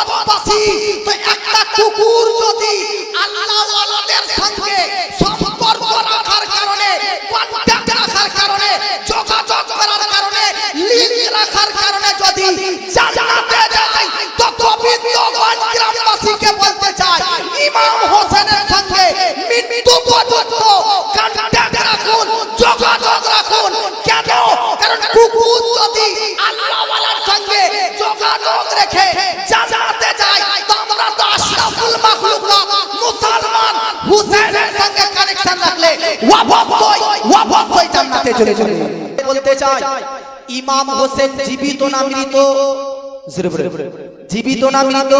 জগৎবাসী। তো একটা কুকুর যদি আল্লাহ ওয়ালাদের সঙ্গে সম্পর্ক রাখার কারণে, কন্টাক্ট রাখার কারণে, যোগাযোগ করার কারণে, লিঙ্ক রাখার কারণে যদি জান্নাতে যায়, তো গোবিন্দগঞ্জ গ্রামবাসীকে বলতে চাই ইমাম হোসেনের সঙ্গে মৃত্যু পর্যন্ত কন্টাক্ট রাখুন, যোগাযোগ রাখুন। কেন? কারণ কুকুর যদি আল্লাহ ওয়ালার সঙ্গে যোগাযোগ রেখে জান্নাতে যায়, তো আমরা তো আশরাফুল মাখলুকাত মুসলমান হুসেনের সঙ্গে কানেকশন রাখলে অবশ্যই জান্নাতে চলে যাবে। বলতে চাই ইমাম হোসেন জীবিত না মৃত? জীবিত না মৃত?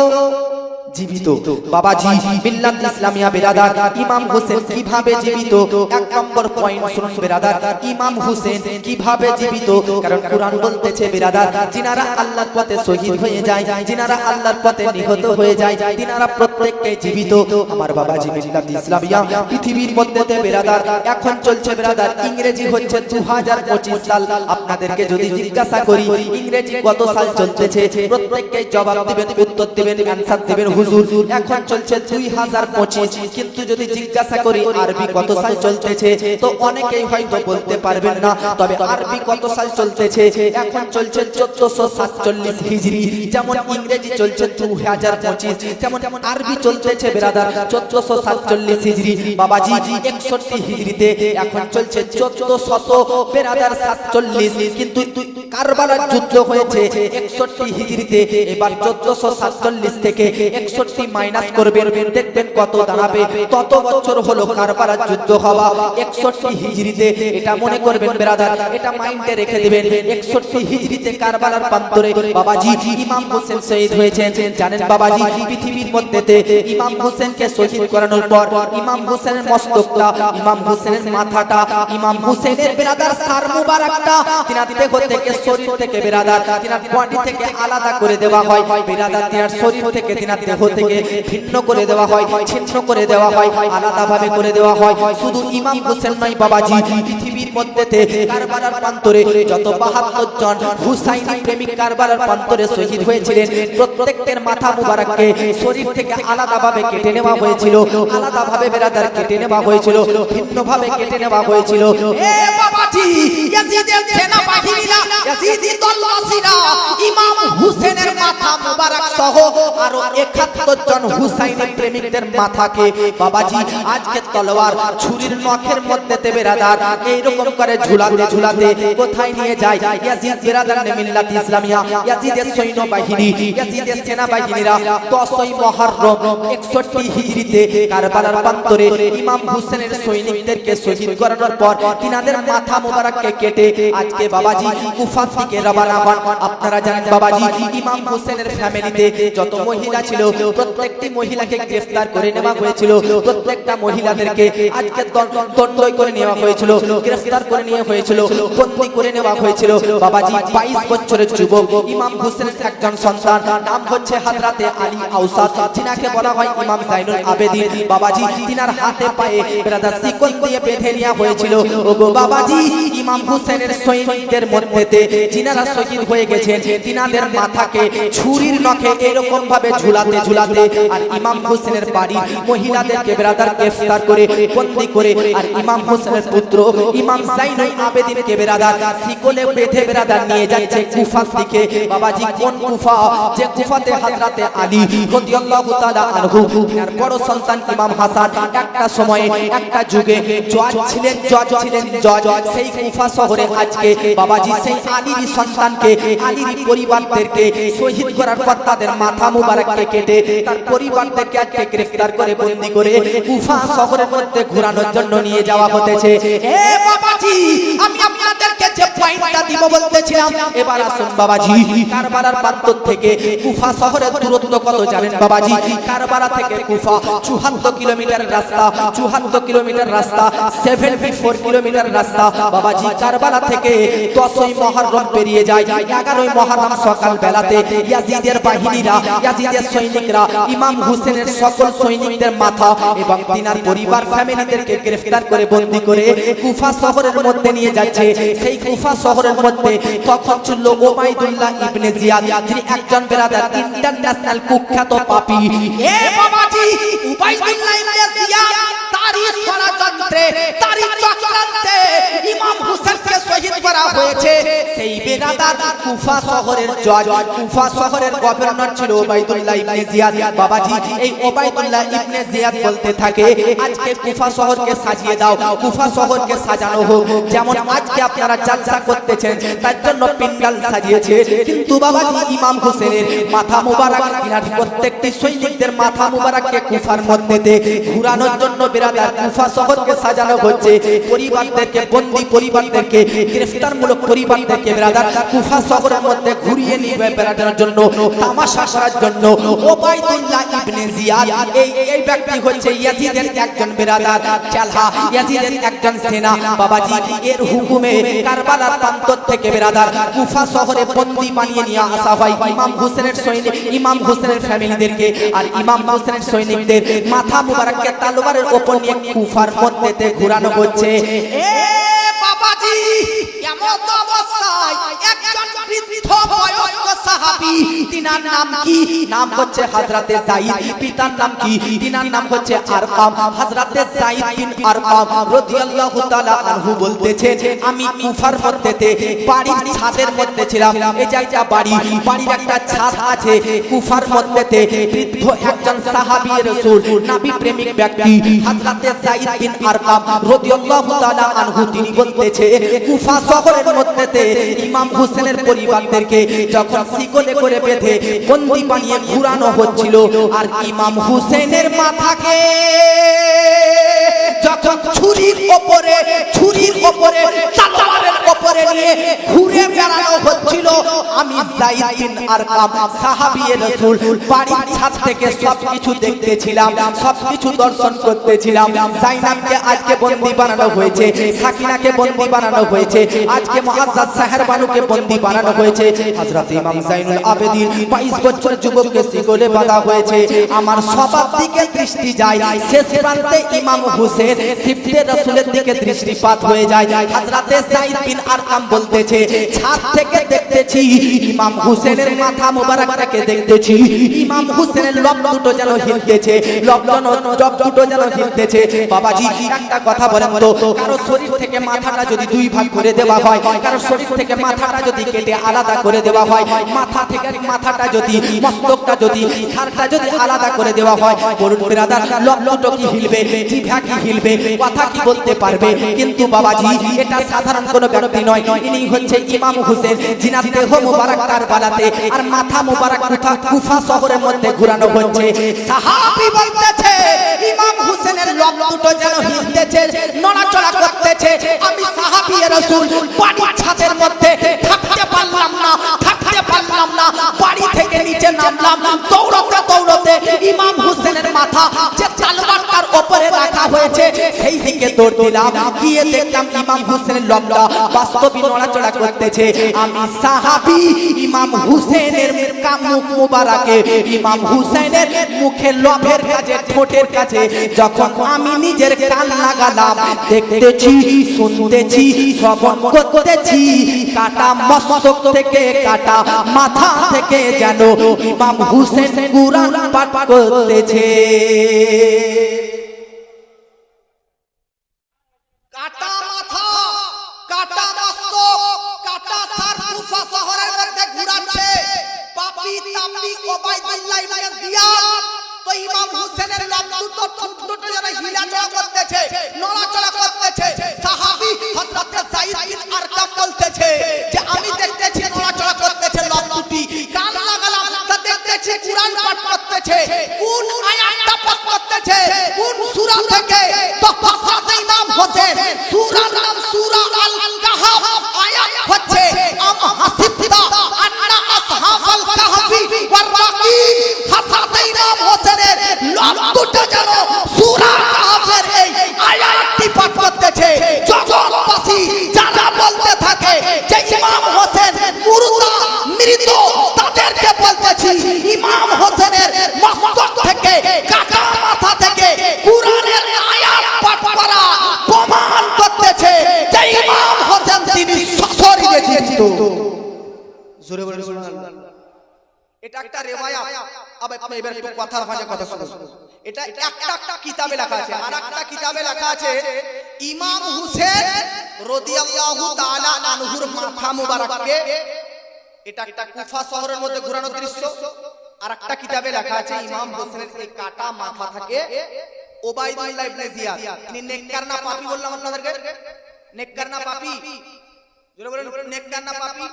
জীবিত। বাবাজি মিল্লাত ইসলামিয়া বিরাদার, ইমাম হোসেন কিভাবে জীবিত? এক নম্বর পয়েন্ট শুনুন বিরাদার, ইমাম হোসেন কিভাবে জীবিত? কারণ কুরআন বলতেছে বিরাদার, যিনারা আল্লাহর পথে শহীদ হয়ে যায়, যিনারা আল্লাহর পথে নিহত হয়ে যায়, তিনারা প্রত্যেককে জীবিত। আমার বাবাজি মিল্লাত ইসলামিয়া পৃথিবীর মধ্যেতে বিরাদার এখন চলছে বিরাদার, ইংরেজি হচ্ছে 2025 সাল। আপনাদেরকে যদি জিজ্ঞাসা করি ইংরেজি কত সাল চলতেছে, প্রত্যেককে জবাব দিবেন, উত্তর দিবেন, অ্যানসার দিবেন হুজুর এখন চলছে 2025। কিন্তু যদি জিজ্ঞাসা করি আরবি কত সাল চলতেছে, তো অনেকেই হয়তো বলতে পারবেন না। তবে আরবি কত সাল চলতেছে? এখন চলছে 1447 হিজরি। যেমন ইংরেজি চলছে 2025, তেমন আরবি চলতেছে বিরাদার 1447 হিজরি। বাবাজি 61 হিজরিতে এখন চলছে 1400 বিরাদার 47। কিন্তু কারবালার যুদ্ধ হয়েছে 61 হিজরিতে। এবার 1447 থেকে 61 মাইনাস করবেন, দেখবেন কত দাঁড়াবে। তত বছর হলো কারবালার যুদ্ধ হওয়া 61 হিজরিতে। এটা মনে করবেন ব্রাদার, এটা মাইন্ডে রেখে দিবেন। 61 হিজরিতে কারবালার প্রান্তরে বাবাজি ইমাম হোসেন শহীদ হয়েছেন। জানেন বাবাজি পৃথিবীর মধ্যেতে ইমাম হোসেনকে শহীদ করানোর পর ইমাম হোসেনের মস্তকটা, ইমাম হোসেনের মাথাটা, ইমাম হোসেনের ব্রাদার সার মুবারকটা তিনার দেহ থেকে, শরীর থেকে ব্রাদার, তিনার বডি থেকে আলাদা করে দেওয়া হয় ব্রাদার। তিনার শরীর থেকে, তিনার দেহ থেকে ভিন্ন করে দেওয়া হয়, ছিন্ন করে দেওয়া হয়, আলাদাভাবে করে দেওয়া হয়। শুধু ইমাম হোসেন নয় বাবাজি, পৃথিবীর মধ্যেতে কারবালার প্রান্তরে যত 72 জন হুসাইনি প্রেমিক কারবালার প্রান্তরে শহীদ হয়েছিলেন, প্রত্যেকের মাথা মুবারককে শরীর থেকে আলাদাভাবে কেটে নেওয়া হয়েছিল, আলাদাভাবে ব্রাদার কেটে নেওয়া হয়েছিল, ভিন্নভাবে কেটে নেওয়া হয়েছিল। এ বাবাজি ইয়াজিদের সেনাবাহিনীরা, ইয়াজিদি দলবাসীরা ইমাম হোসেনের মাথা মুবারক সহ আরো 71 জন হুসাইনি প্রেমিকদের মাথাকে বাবাজি আজকে তলোয়ার ছুরির নখের মধ্যে বেরাদার এইরকম করে ঝুলাতে ঝুলাতে কোথায় নিয়ে যায়? ইয়াজিদ বিরাদার মিল্লাত ইসলামিয়া, ইয়াজিদের সৈন্যবাহিনী, ইয়াজিদের সেনাবাহিনীরা 10ই মুহররম 61 হিজরিতে কারবালার প্রান্তরে ইমাম হোসেনের সৈনিকদেরকে শহীদ করানোর পর তিনাদের মাথা মুবারককে কেটে আজকে বাবাজি কুফা থেকে রওনা হন। আপনারা জানেন বাবাজি ইমাম হোসেনের ফ্যামিলিতে যত মহিলা ছিল প্রত্যেকটি মহিলাকে গ্রেফতার করে নেওয়া হয়েছিল, প্রত্যেকটা মহিলাদেরকে আজকে দণ্ড করে নেওয়া হয়েছিল, গ্রেফতার করে নিয়ে হয়েছিল, বন্দী করে নেওয়া হয়েছিল। বাবাজি 22 বছরের যুবক ইমাম হোসেনের একজন সন্তান, নাম হচ্ছে হযরতে আলী আওসাদ, যিনাকে বলা হয় ইমাম জাইনুল আবেদিন। বাবাজি তিনার হাতে পায়ে ব্রাদার শিকল দিয়ে বেঁধে নেওয়া হয়েছিল। ওগো বাবাজি ইমাম হোসেনের সৈনিকদের মধ্যেতে যিনারা শহীদ হয়ে গেছেন তিনাদের মাথাকে ছুরির নখে এরকম ভাবে ঝুলাতে ঝুলাতে আর ইমাম হোসেনের বাড়ির মহিলাদেরকে ব্রাদার গ্রেফতার করে বন্দী করে আর ইমাম হোসেনের পুত্র ইমাম জাইনুল আবেদিনকে ব্রাদার শিকলে বেঁধে ব্রাদার নিয়ে যাচ্ছে কুফা থেকে। বাবাজি কোন কুফা? যে কুফাতে হযরতে আলী রাদিয়াল্লাহু তাআলা আনহু তিনার বড় সন্তান ইমাম হাসান একটা সময়ে একটা যুগে জজ ছিলেন, জজ। সেই কুফা শহরে আজকে বাবাজি সেই আলীর সন্তানকে, আলীর পরিবারদেরকে শহীদ করার পর তাদের মাথা মুবারককে কেটে তার পরিবারদেরকে আজকে গ্রেফতার করে বন্দী করে কুফা শহরের মধ্যে ঘোরানোর জন্য নিয়ে যাওয়া হতেছে। এ বাবাজি আমি আপনাদেরকে যে পয়েন্টটা দিব বলতেছিলাম, এবার আসুন বাবাজি কারবালার প্রান্তর থেকে কুফা শহরের দূরত্ব কত জানেন বাবাজি? কারবালা থেকে কুফা 74 কিলোমিটার রাস্তা, 74 কিলোমিটার রাস্তা, 74 কিলোমিটার রাস্তা। বাবাজি কারবালা থেকে 10ই মুহররম মুহররম পেরিয়ে যায় 11ই মুহররম সকাল বেলাতে ইয়াজিদের বাহিনীরা ইয়াজিদের সৈনিকরা ইমাম হুসেনের সকল সৈনিকদের মাথা এবং তিনার পরিবার ফ্যামিলিদেরকে গ্রেফতার করে বন্দী করে কুফা শহরের মধ্যে নিয়ে যাচ্ছে। সেই কুফা শহরের মধ্যে তখন ছিল ওবাইদুল্লাহ ইবনে জিয়াদ, যিনি একজন বেরাদার ইন্টারন্যাশনাল কুখ্যাত পাপী। এ বাবাজি, ওবাইদুল্লাহ ইবনে জিয়াদ তারই ষড়যন্ত্রে তারই চক্রান্তে ইমাম হুসেনকে শহীদ করা হয়েছে। সেই বেরাদার কুফা শহরের জজ, কুফা শহরের গভর্নর ছিল ওবাইদুল্লাহ ইবনে জিয়াদ। বাবাজি, এই ওবাইদুল্লাহ ইবনে জিয়াদ বলতে থাকে, আজকে কুফা শহরকে সাজিয়ে দাও, কুফা শহরকে সাজানো হোক, যেমন আজকে আপনারা জালসা করতেছেন তার জন্য প্যান্ডেল সাজিয়েছে। কিন্তু বাবাজি, ইমাম হুসেনের মাথা মুবারক, তিনার প্রত্যেকটি সৈনিকদের মাথা মুবারককে কুফার মধ্যেতে ঘুরানোর জন্য বেরাদার কুফা শহরকে সাজানো হচ্ছে। পরিবারদেরকে, বন্দী পরিবারদেরকে, গ্রেফতারমূলক পরিবারদেরকে বেরাদার কুফা শহরের মধ্যে ঘুরিয়ে নিয়ে বেড়ানোর জন্য, তামাশা করার জন্য ওবাইদুল্লাহ ইবনে জিয়াদ এই ব্যক্তি হচ্ছে ইয়াজিদের একজন বেরাদার চালহা, ইয়াজিদের একজন সেনা। বাবাজি, এর হুকুমে কারবালার প্রান্তর থেকে বেরাদার কুফা শহরে বন্দী বানিয়ে নিয়ে আসা হয় ইমাম হুসেনের সৈনিক, ইমাম হুসেনের ফ্যামিলিদেরকে। আর ইমাম হুসেনের সৈনিকদের মাথা মুবারককে তলোয়ারের উপর নিয়ে কুফার মধ্যেতে ঘোরানো হচ্ছে। এ বাবাজি, এমত অবস্থায় একজন বৃদ্ধ বয়স্ক সাহাবী, তিনার নাম কি? নাম হচ্ছে হযরতে যায়েদ। পিতার নাম কি? তিনার নাম হচ্ছে আরকাম। হযরতে যায়েদ বিন আরকাম রাদিয়াল্লাহু তাআলা আনহু বলতেছেন, আমি কুফার মধ্যেতে বাড়ির ছাদের মধ্যে ছিলাম। এই যে একটা বাড়ি, বাড়ির একটা ছাদ আছে কুফার মধ্যেতে। বৃদ্ধ একজন সাহাবী রাসূল, নবী প্রেমিক ব্যক্তি হযরতে যায়েদ বিন আরকাম রাদিয়াল্লাহু তাআলা আনহু, তিনি বলতেছে, কুফা শহরের মধ্যেতে ইমাম হুসেনের পরিবারদেরকে যখন শিকলে করে বেঁধে বন্দী বানিয়ে ঘুরানো হচ্ছিল, আর ইমাম হুসেনের মাথাকে যখন ছুরির উপরে তলোয়ারের উপরে নিয়ে ঘুরে বেড়ানো হচ্ছিল, আমি যায়েদ বিন আরকাম সাহাবী রাসূল বাড়ির ছাদ থেকে সবকিছু দেখতেছিলাম, সবকিছু দর্শন করতেছিলাম। জাইনাবকে আজকে বন্দী বানানো হয়েছে, সাকিনাকে বন্দী বানানো হয়েছে, আজকে মুআজ্জাজ সাহেরবানুকে বন্দী বানানো হয়েছে, হযরত ইমাম যাইনুল আবেদিন 22 বছরের যুবককে শিকলে বাঁধা হয়েছে। আমার সবার দিকে দৃষ্টি যায়, শেষ প্রান্তে ইমাম হুসেন সিফতে রাসূলের দিকে দৃষ্টিপাত হয়ে যায়। হযরতে যায়েদ বিন আরকাম বলতেছে, ছাদ থেকে দেখতেছি ইমাম হুসেনের মাথা মোবারকটাকে দেখতেছি, ইমাম হুসেনের লব দুটো যেন হিলতেছে, লব দুটো যেন হিলতেছে। বাবাজি, একটা কথা বলেন তো, কারো শরীর থেকে মাথাটা যদি দুই ভাগ করে দেওয়া হয়, কারো শরীর থেকে মাথাটা যদি কেটে আলাদা করে দেওয়া হয়, মাথা থেকে মাথাটা যদি, মস্তকটা যদি, ছাড়টা যদি আলাদা করে দেওয়া হয়, বলুন ব্রাদার, লব দুটো কি হিলবে? জিভা কি হিলবে? কথা কি বলতে পারবে? কিন্তু বাবাজি, এটা সাধারণ কোনো ব্যক্তি নয়, ইনি হচ্ছে ইমাম হুসেন, জিনার দেহ মুবারক কারবালাতে আর মাথা মুবারক কুফা শহরের মধ্যে ঘোরানো হচ্ছে। সাহাবী বলতেছে, ইমাম হুসেনের লব দুটো যেন হিলতেছে, নড়াচড়া করতেছে। আমি সাহাবী রাসূল বাড়ির ছাদের মধ্যে থাকতে পারলাম না, বাড়ি থেকে নিচে নামলাম, দৌড়তে ইমাম হুসেনের মাথা যে তলোয়ারটার উপরে রাখা হয়েছে সেই দিকে দৌড় দিলাম। গিয়ে দেখলাম ইমাম হুসেনের লবটা বাস্তবে নড়াচড়া করতেছে। আমি সাহাবী ইমাম হুসেনের মুখ মুবারকে, ইমাম হুসেনের মুখে লবের কাছে, ঠোঁটের কাছে যখন আমি নিজের কান লাগালাম, দেখতেছি, শুনতেছি, শ্রবণ করতেছি, কাটা মস্তক থেকে, কাটা মাথা থেকে যেন ইমাম হুসেন কুরআন পাঠ করতেছে। কাটা মাথা, কাটা মস্তক, কাটা তার কুফা শহরের মধ্যে ঘুরাচ্ছে পাপী তাপী ওবাইদুল্লাহ ইবনে জিয়াদ। তো ইমাম হুসেনের লব দুটো, ঠোঁট দুটো যেন হিলাচড়া করতেছে, নড়াচড়া করতেছে। সাহাবী হযরত যায়েদ বিন আরকাম বলতেছে যে আমি দেখতেছি নড়াচড়া করতেছে লব দুটি, কান লাগালাম, তা দেখতেছি কুরআন পাঠ করতেছে। কোন আয়াতটা পাঠ করতেছে, কোন সূরা থেকে? তো হযরত ইমাম হোসেন, সূরার নাম সূরা আল কাহফ, আয়াত হচ্ছে আম হাসিবতা আন্না আসহাবাল কাহফি ওয়ার রাকিব। হযরত ইমাম হোসেনের লব দুটো যেন সূরা কাহফের এই আয়াতটি পাঠ করতেছে। জগৎবাসী যারা বলতে থাকে যে ইমাম হোসেন এটা একটা রেওয়ায়াত। আবার আপনি এবার একটু কথার ভাঁজে কথা শুনুন। এটা একটা কিতাবে লেখা আছে, আর একটা কিতাবে লেখা আছে ইমাম হুসেন রাদিয়াল্লাহু তাআলা আনহুর মাথা মুবারককে, এটা একটা কুফা শহরের মধ্যে ঘোরানো দৃশ্য। আর একটা কিতাবে লেখা আছে ইমাম হোসেনের এই কাটা মাথা থাকে ওবাইদুল্লাহ ইবনে জিয়াদ, ইনি নেককার না পাপী বললাম আপনাদেরকে, নেককার না পাপী, জোরে বলেন নেককার না পাপী,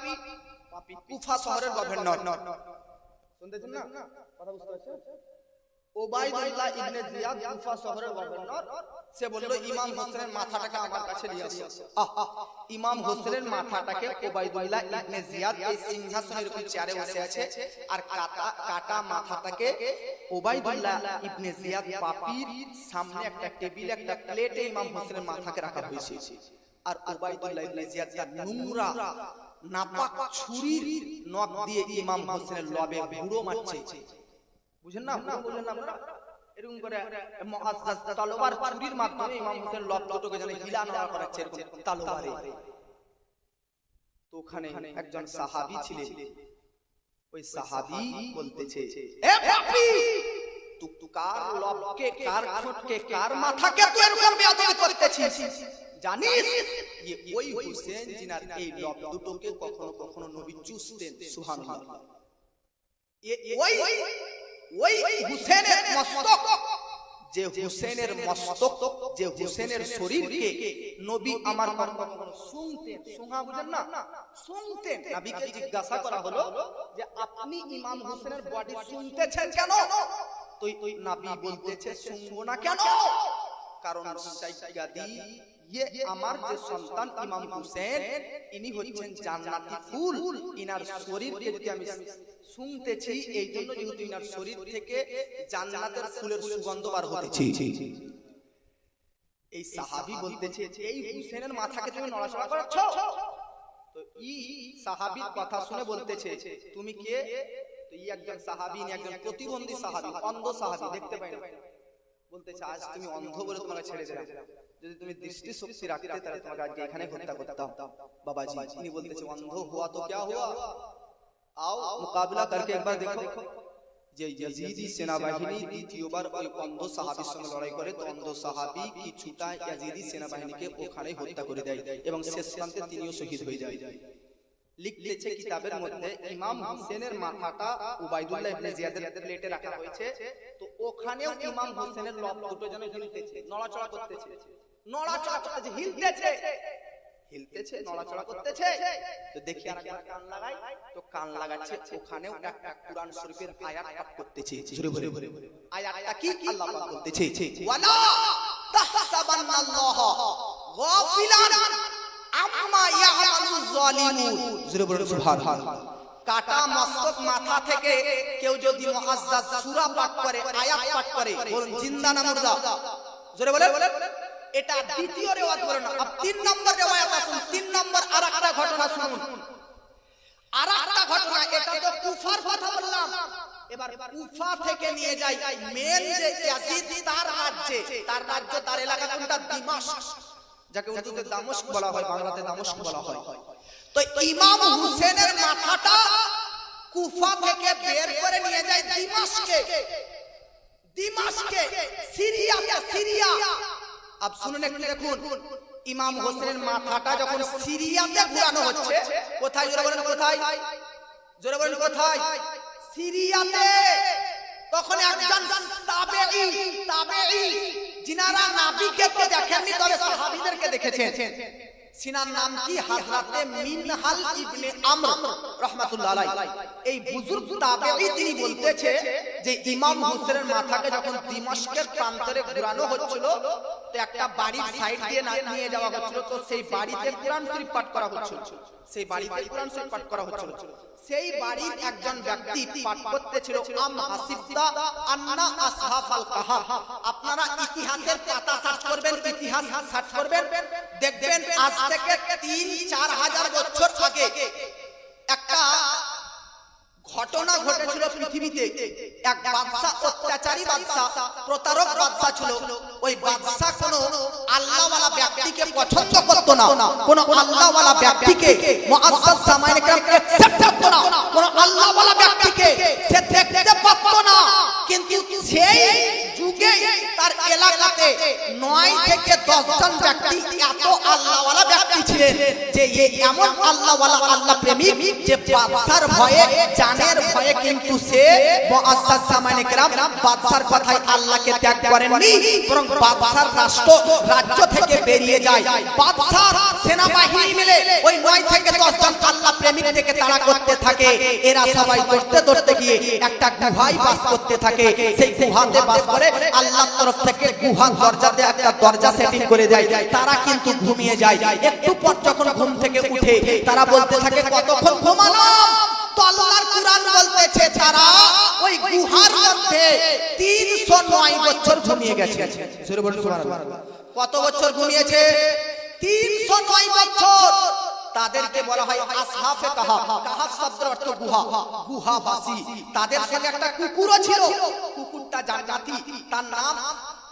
পাপী কুফা শহরের গভর্নর। শুনতেছেন না কথা, বুঝতে পারছেন? ওবাইদুল্লাহ ইবনে জিয়াদ কুফা শহরের গভর্নর, সে বলল ইমাম হোসেনের মাথাটাকে আমার কাছে নিয়ে আসো। ইমাম হোসেনের মাথাটাকে ওবাইদুল্লাহ ইবনে জিয়াদ এই সিংহাসনের উপর চেয়ারে বসে আছে, আর কাটা মাথাটাকে ওবাইদুল্লাহ ইবনে জিয়াদ পাপীর সামনে একটা টেবিলে একটা প্লেটে ইমাম হোসেনের মাথাকে রাখা হয়েছে। আর ওবাইদুল্লাহ ইবনে জিয়াদ তার নোংরা নাপাক ছুরির নখ দিয়ে ইমাম হোসেনের লবে বুড়ো মারছে। বুঝেন না? বুঝেন না আপনারা? এরকম করে মুআজ্জাজ তলোয়ার ছুরির মাধ্যমে ইমাম হোসেন লব দুটোকে যেন হিলানোড়া করাচ্ছে এরকম তলোয়ারে। তো ওখানে একজন সাহাবী ছিলেন, ওই সাহাবী বলতেছে, এ পাপী, তুই কার লবকে, কার ঠোঁটকে, কার মাথাকে তুই এরকম বেয়াদবি করতেছিস? জানিস ওই হোসেন জিনার এই লব দুটোকে কখনো কখনো নবী চুষতেন। সুবহানাল্লাহ। ওই হুসেনের মস্তক, যে হুসেনের মস্তক, যে হুসেনের শরীরকে নবী আমার কখনো শুনতেন, শোনা বুঝেন না, শুনতেন। নবীকে জিজ্ঞাসা করা হলো যে আপনি ইমাম হোসেনের বডি শুনতেছেন কেন? তো নবী বলতেছে শুনবো না কেন? কারণ সাইয়্যিদি আমার যে সন্তান ইমাম হোসেন, ইনি হচ্ছেন জান্নাতি ফুল, ইনার শরীরকে যদি আমি শুনতেছি এই জন্য, যেহেতু ইনার শরীর থেকে জান্নাতের ফুলের সুগন্ধ বার হতেছে। এই সাহাবী বলতেছে এই হোসেনের মাথাকে তুমি নড়াচড়া করাচ্ছ। তো এই সাহাবীর কথা শুনে বলতেছে তুমি কে? তো এই একজন সাহাবী, ইনি একজন প্রতিবন্ধী সাহাবী, অন্ধ সাহাবী, দেখতে পাই না। বলতেছে আজ তুমি অন্ধ বলে তোমাকে ছেড়ে দিলাম, যদি তুমি দৃষ্টি শক্তি রাখতে তাহলে তোমাকে আজকে এখানে হত্যা করতাম বাবাজি। ইনি বলতেছে অন্ধ হুয়া তো क्या हुआ, आओ मुकाबला करके एक बार देखो। যে ইয়াজিদি সেনাবাহিনী দ্বিতীয়বার ওই অন্ধ সাহাবীর সঙ্গে লড়াই করে, তো অন্ধ সাহাবী কিছুটা ইয়াজিদি সেনাবাহিনীকে ওখানে হত্যা করে দেয় এবং শেষ প্রান্তে তিনিও শহীদ হয়ে যায়। লিখতেছে কিতাবের মধ্যে ইমাম হোসেনের মাথাটা উবাইদুল্লাহ ইবনে জিয়াদের প্লেটে রাখা হয়েছে, তো ওখানেও ইমাম হোসেনের লব দুটো যেন হিলতেছে, নড়াচড়া করতেছে, নড়াচড়া করতেছে, হিলতেছে, হিলতেছে, নড়াচড়া করতেছে। তো দেখি আর একবার কান লাগাই, তো কান লাগাচ্ছে, ওখানেও একটা কুরআন শরীফের আয়াত পাঠ করতেছে। জোরে বলে আয়াতটা কি? আল্লাহ পাক বলতেছে ওয়ালা তাহসাবান্নাল্লাহ গাফিলান আম্মা ইয়ামালুয যালিমুন। জোরে বলে সুবহানাল্লাহ। কাটা মস্তক মাথা থেকে কেউ যদি মুআজ্জাজ সূরা পাঠ করে, আয়াত পাঠ করে, বলুন জিন্দা না মুর্দা? জোরে বলে। এটা দ্বিতীয় রিওয়ায়াত বলেন। अब 3 নম্বর রিওয়ায়াত আসুন, 3 নম্বর আরেকটা ঘটনা শুনুন। আরেকটা ঘটনা, এটা তো কুফার কথা বললাম, এবার কুফা থেকে নিয়ে যাই মেন যে ইয়াজিদ তার রাজ্যে, তার এলাকা কোনটা? দিমাশক, যাকে উর্দুতে দামস্ক বলা হয়, বাংলাতে দামস্ক বলা হয়। তো ইমাম হোসেনের মাথাটা কুফা থেকে বের করে নিয়ে যায় দিমাশকে, সিরিয়া। अब শুনুন একটু দেখুন, ইমাম হোসেনের মাথাটা যখন সিরিয়াতে ঘোরানো হচ্ছে, কোথায়? জোরে বলেন কোথায়? জোরে বলেন কোথায়? সিরিয়াতে। তখন একজন তাবেঈ যিনারা নবীকে তো দেখেননি তবে সাহাবীদেরকে দেখেছেন, সিনার নাম কি? হযরতে মিনহাল ইবনে আমর রাহমাতুল্লাহ আলাইহি। এই বুজুর্গ তাবেঈ তিনি বলতেছে যে ইমাম হোসেনের মাথাকে যখন দিমাশকের প্রান্তরে ঘোরানো হচ্ছিল, তো একটা বাড়ির সাইড দিয়ে নিয়ে যাওয়া হচ্ছিল, তো সেই বাড়িতে কুরআন শরীফ পাঠ করা হচ্ছিল, সেই বাড়ির একজন ব্যক্তি পাঠ করতেছিল আম হাসিবতা আন্না আসহাবাল কাহাফ। আপনারা ইতিহাসের পাতা সার্চ করবেন, ইতিহাস সার্চ করবেন, দেখবেন আজ থেকে 3-4 হাজার বছর আগে একটা ঘটনা ঘটেছিল পৃথিবীতে। এক বাদশা, অত্যাচারী বাদশা, প্রতারক বাদশা ছিল। ওই বাদশা কোনো আল্লাহওয়ালা ব্যক্তিকে পছন্দ করত না, কোনো আল্লাহওয়ালা ব্যক্তিকে মুআজ্জাজ সামাইনে কেরাম একসেপ্ট করত না, কোনো আল্লাহওয়ালা ব্যক্তিকে সে দেখতে পারত না। কিন্তু সেই যুগে তার এলাকাতে 9 থেকে 10 জন ব্যক্তি এত আল্লাহওয়ালা ব্যক্তি ছিলেন যে এমন আল্লাহওয়ালা, আল্লাহ প্রেমিক, যে বাদশার ভয়ে, জানের ভয়ে কিন্তু সে মুআজ্জাজ সামাইনে কেরাম বাদশার কথায় আল্লাহকে ত্যাগ করেননি, বরং বাদশার রাজ্য থেকে বেরিয়ে যায়। বাদশার সেনাবাহিনী মিলে ওই 9 থেকে 10 জন আল্লাহ প্রেমিক থেকে তাড়া করতে থাকে। এরা সবাই দৌড়তে দৌড়তে গিয়ে একটা গুহায় বাস করতে থাকে। সেই গুহাতে বাস করে আল্লাহর তরফ থেকে গুহার দরজাতে একটা দরজা সেটিং করে দেয়। তারা কিন্তু ঘুমিয়ে যায়। একটু পর যখন ঘুম থেকে উঠে তারা বলতে থাকে, কতক্ষণ ঘুমালাম? তো আল্লাহর কুরআন বলতেছে তারা ওই গুহার মধ্যে 309 বছর ঘুমিয়ে গেছে। জোরে বলুন সুবহানাল্লাহ। কত বছর ঘুমিয়েছে? 309 বছর। তাদেরকে বলা হয় আসহাফে কাহাফ। কাহাফ শব্দের অর্থ গুহা, গুহাবাসী। তাদের সঙ্গে একটা কুকুরও ছিল। কুকুরটা জান্নাতি, তার নাম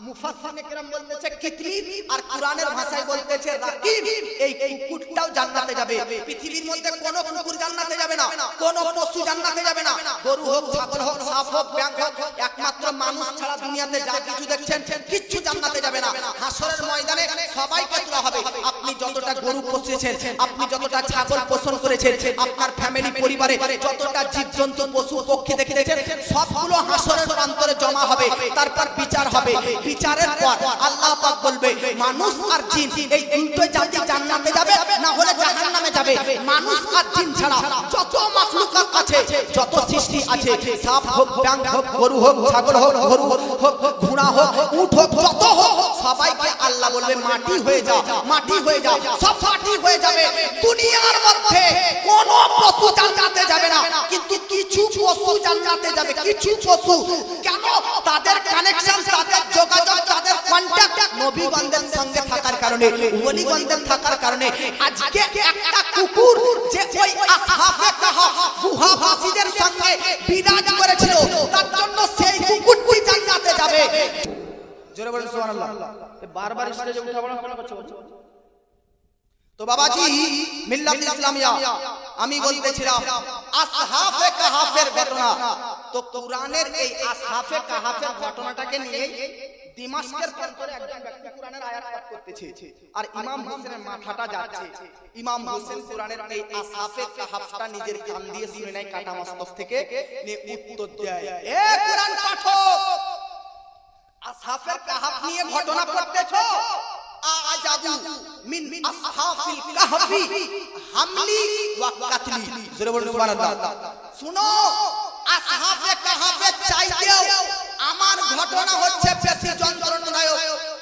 মুফাসসিরিনে কেরাম বলতেছে কিতমির, আর কোরআনের ভাষায় বলতেছে রাকিব। এই কুকুরটাও জান্নাতে যাবে। পৃথিবীর মধ্যে কোনো কুকুর জান্নাতে যাবে না, কোনো পশু জান্নাতে যাবে না, গরু হোক, ছাগল হোক, সাপ হোক, ব্যাঙ হোক, একমাত্র মানুষ ছাড়া দুনিয়াতে যা কিছু দেখছেন কিচ্ছু জান্নাতে যাবে না। হাসরের ময়দানে সবাইকে তোলা হবে। আপনি যতটা গরু পুষেছেন, আপনি যতটা ছাগল পোষণ করেছেন, আপনার ফ্যামিলি পরিবারে যতটা জীবজন্তু পশু পক্ষী দেখেছেন, সবগুলো হাসরের প্রান্তরে জমা হবে। তারপর বিচার হবে। বিচারের পর আল্লাহ পাক বলবে, মানুষ আর জিন এই দুটোই জাতি জান্নাতে যাবে, না হলে জাহান্নামে যাবে। মানুষ আর জিন ছাড়া যত মাখলুকাত আছে, যত সৃষ্টি আছে, সাপ হোক, ব্যাঙ হোক, গরু হোক, ছাগল হোক, গরু হোক, ঘোড়া হোক, উট হোক, যত হোক, সবাইকে আল্লাহ বলবে মাটি হয়ে যাও, মাটি হয়ে যাও, সব মাটি হয়ে যাবে। দুনিয়ার মধ্যে কোন পশু জান্নাতে যাবে না, কিন্তু কিছু পশু জান্নাতে যাবে। কিছু পশু কেন? তাদের কানেকশন, তাদের যোগাযোগ, তাদের কন্টাক্ট নবীগণদের সঙ্গে থাকার কারণে, ওলিগণদের থাকার কারণে আজকে একটা কুকুর যে ওই আসহাফে কাহাফ গুহাবাসীদের সঙ্গে বিরাজ করেছিল, তার জন্য সেই কুকুরটি জান্নাতে যাবে। জোরে বলুন সুবহানাল্লাহ। বারবার স্টেজে উঠা বলা করছে। তো বাবাজি, মিল্লাত ইসলামিয়া, আমি বলতেছিলাম আসহাফে কাহাফের ঘটনা। তো কোরআনের এই আসহাফে কাহাফের ঘটনাটাকে নিয়ে দিমাশকের প্রান্তরে একজন ব্যক্তি কোরআনের আয়াত পাঠ করতেছে, আর ইমাম হোসেনের মাথাটা যাচ্ছে। ইমাম হোসেন কোরআনের এই আসহাফে কাহাফটা নিজের কান দিয়ে শুনে নেয়, কাটা মস্তক থেকে নিয়ে উত্তর দেয়, এ কোরআন পাঠক, আসহাফে কাহাফ নিয়ে ঘটনা পড়তেছো? আজাবু মিন আসহাফিল কাহফি হামলি ওয়া কাতলি। জোরে বলুন সুবহানাল্লাহ। শুনো, আসহাফে কাহাফের চাইতেও আমার ঘটনা হচ্ছে বেশি যন্ত্রণাদায়ক,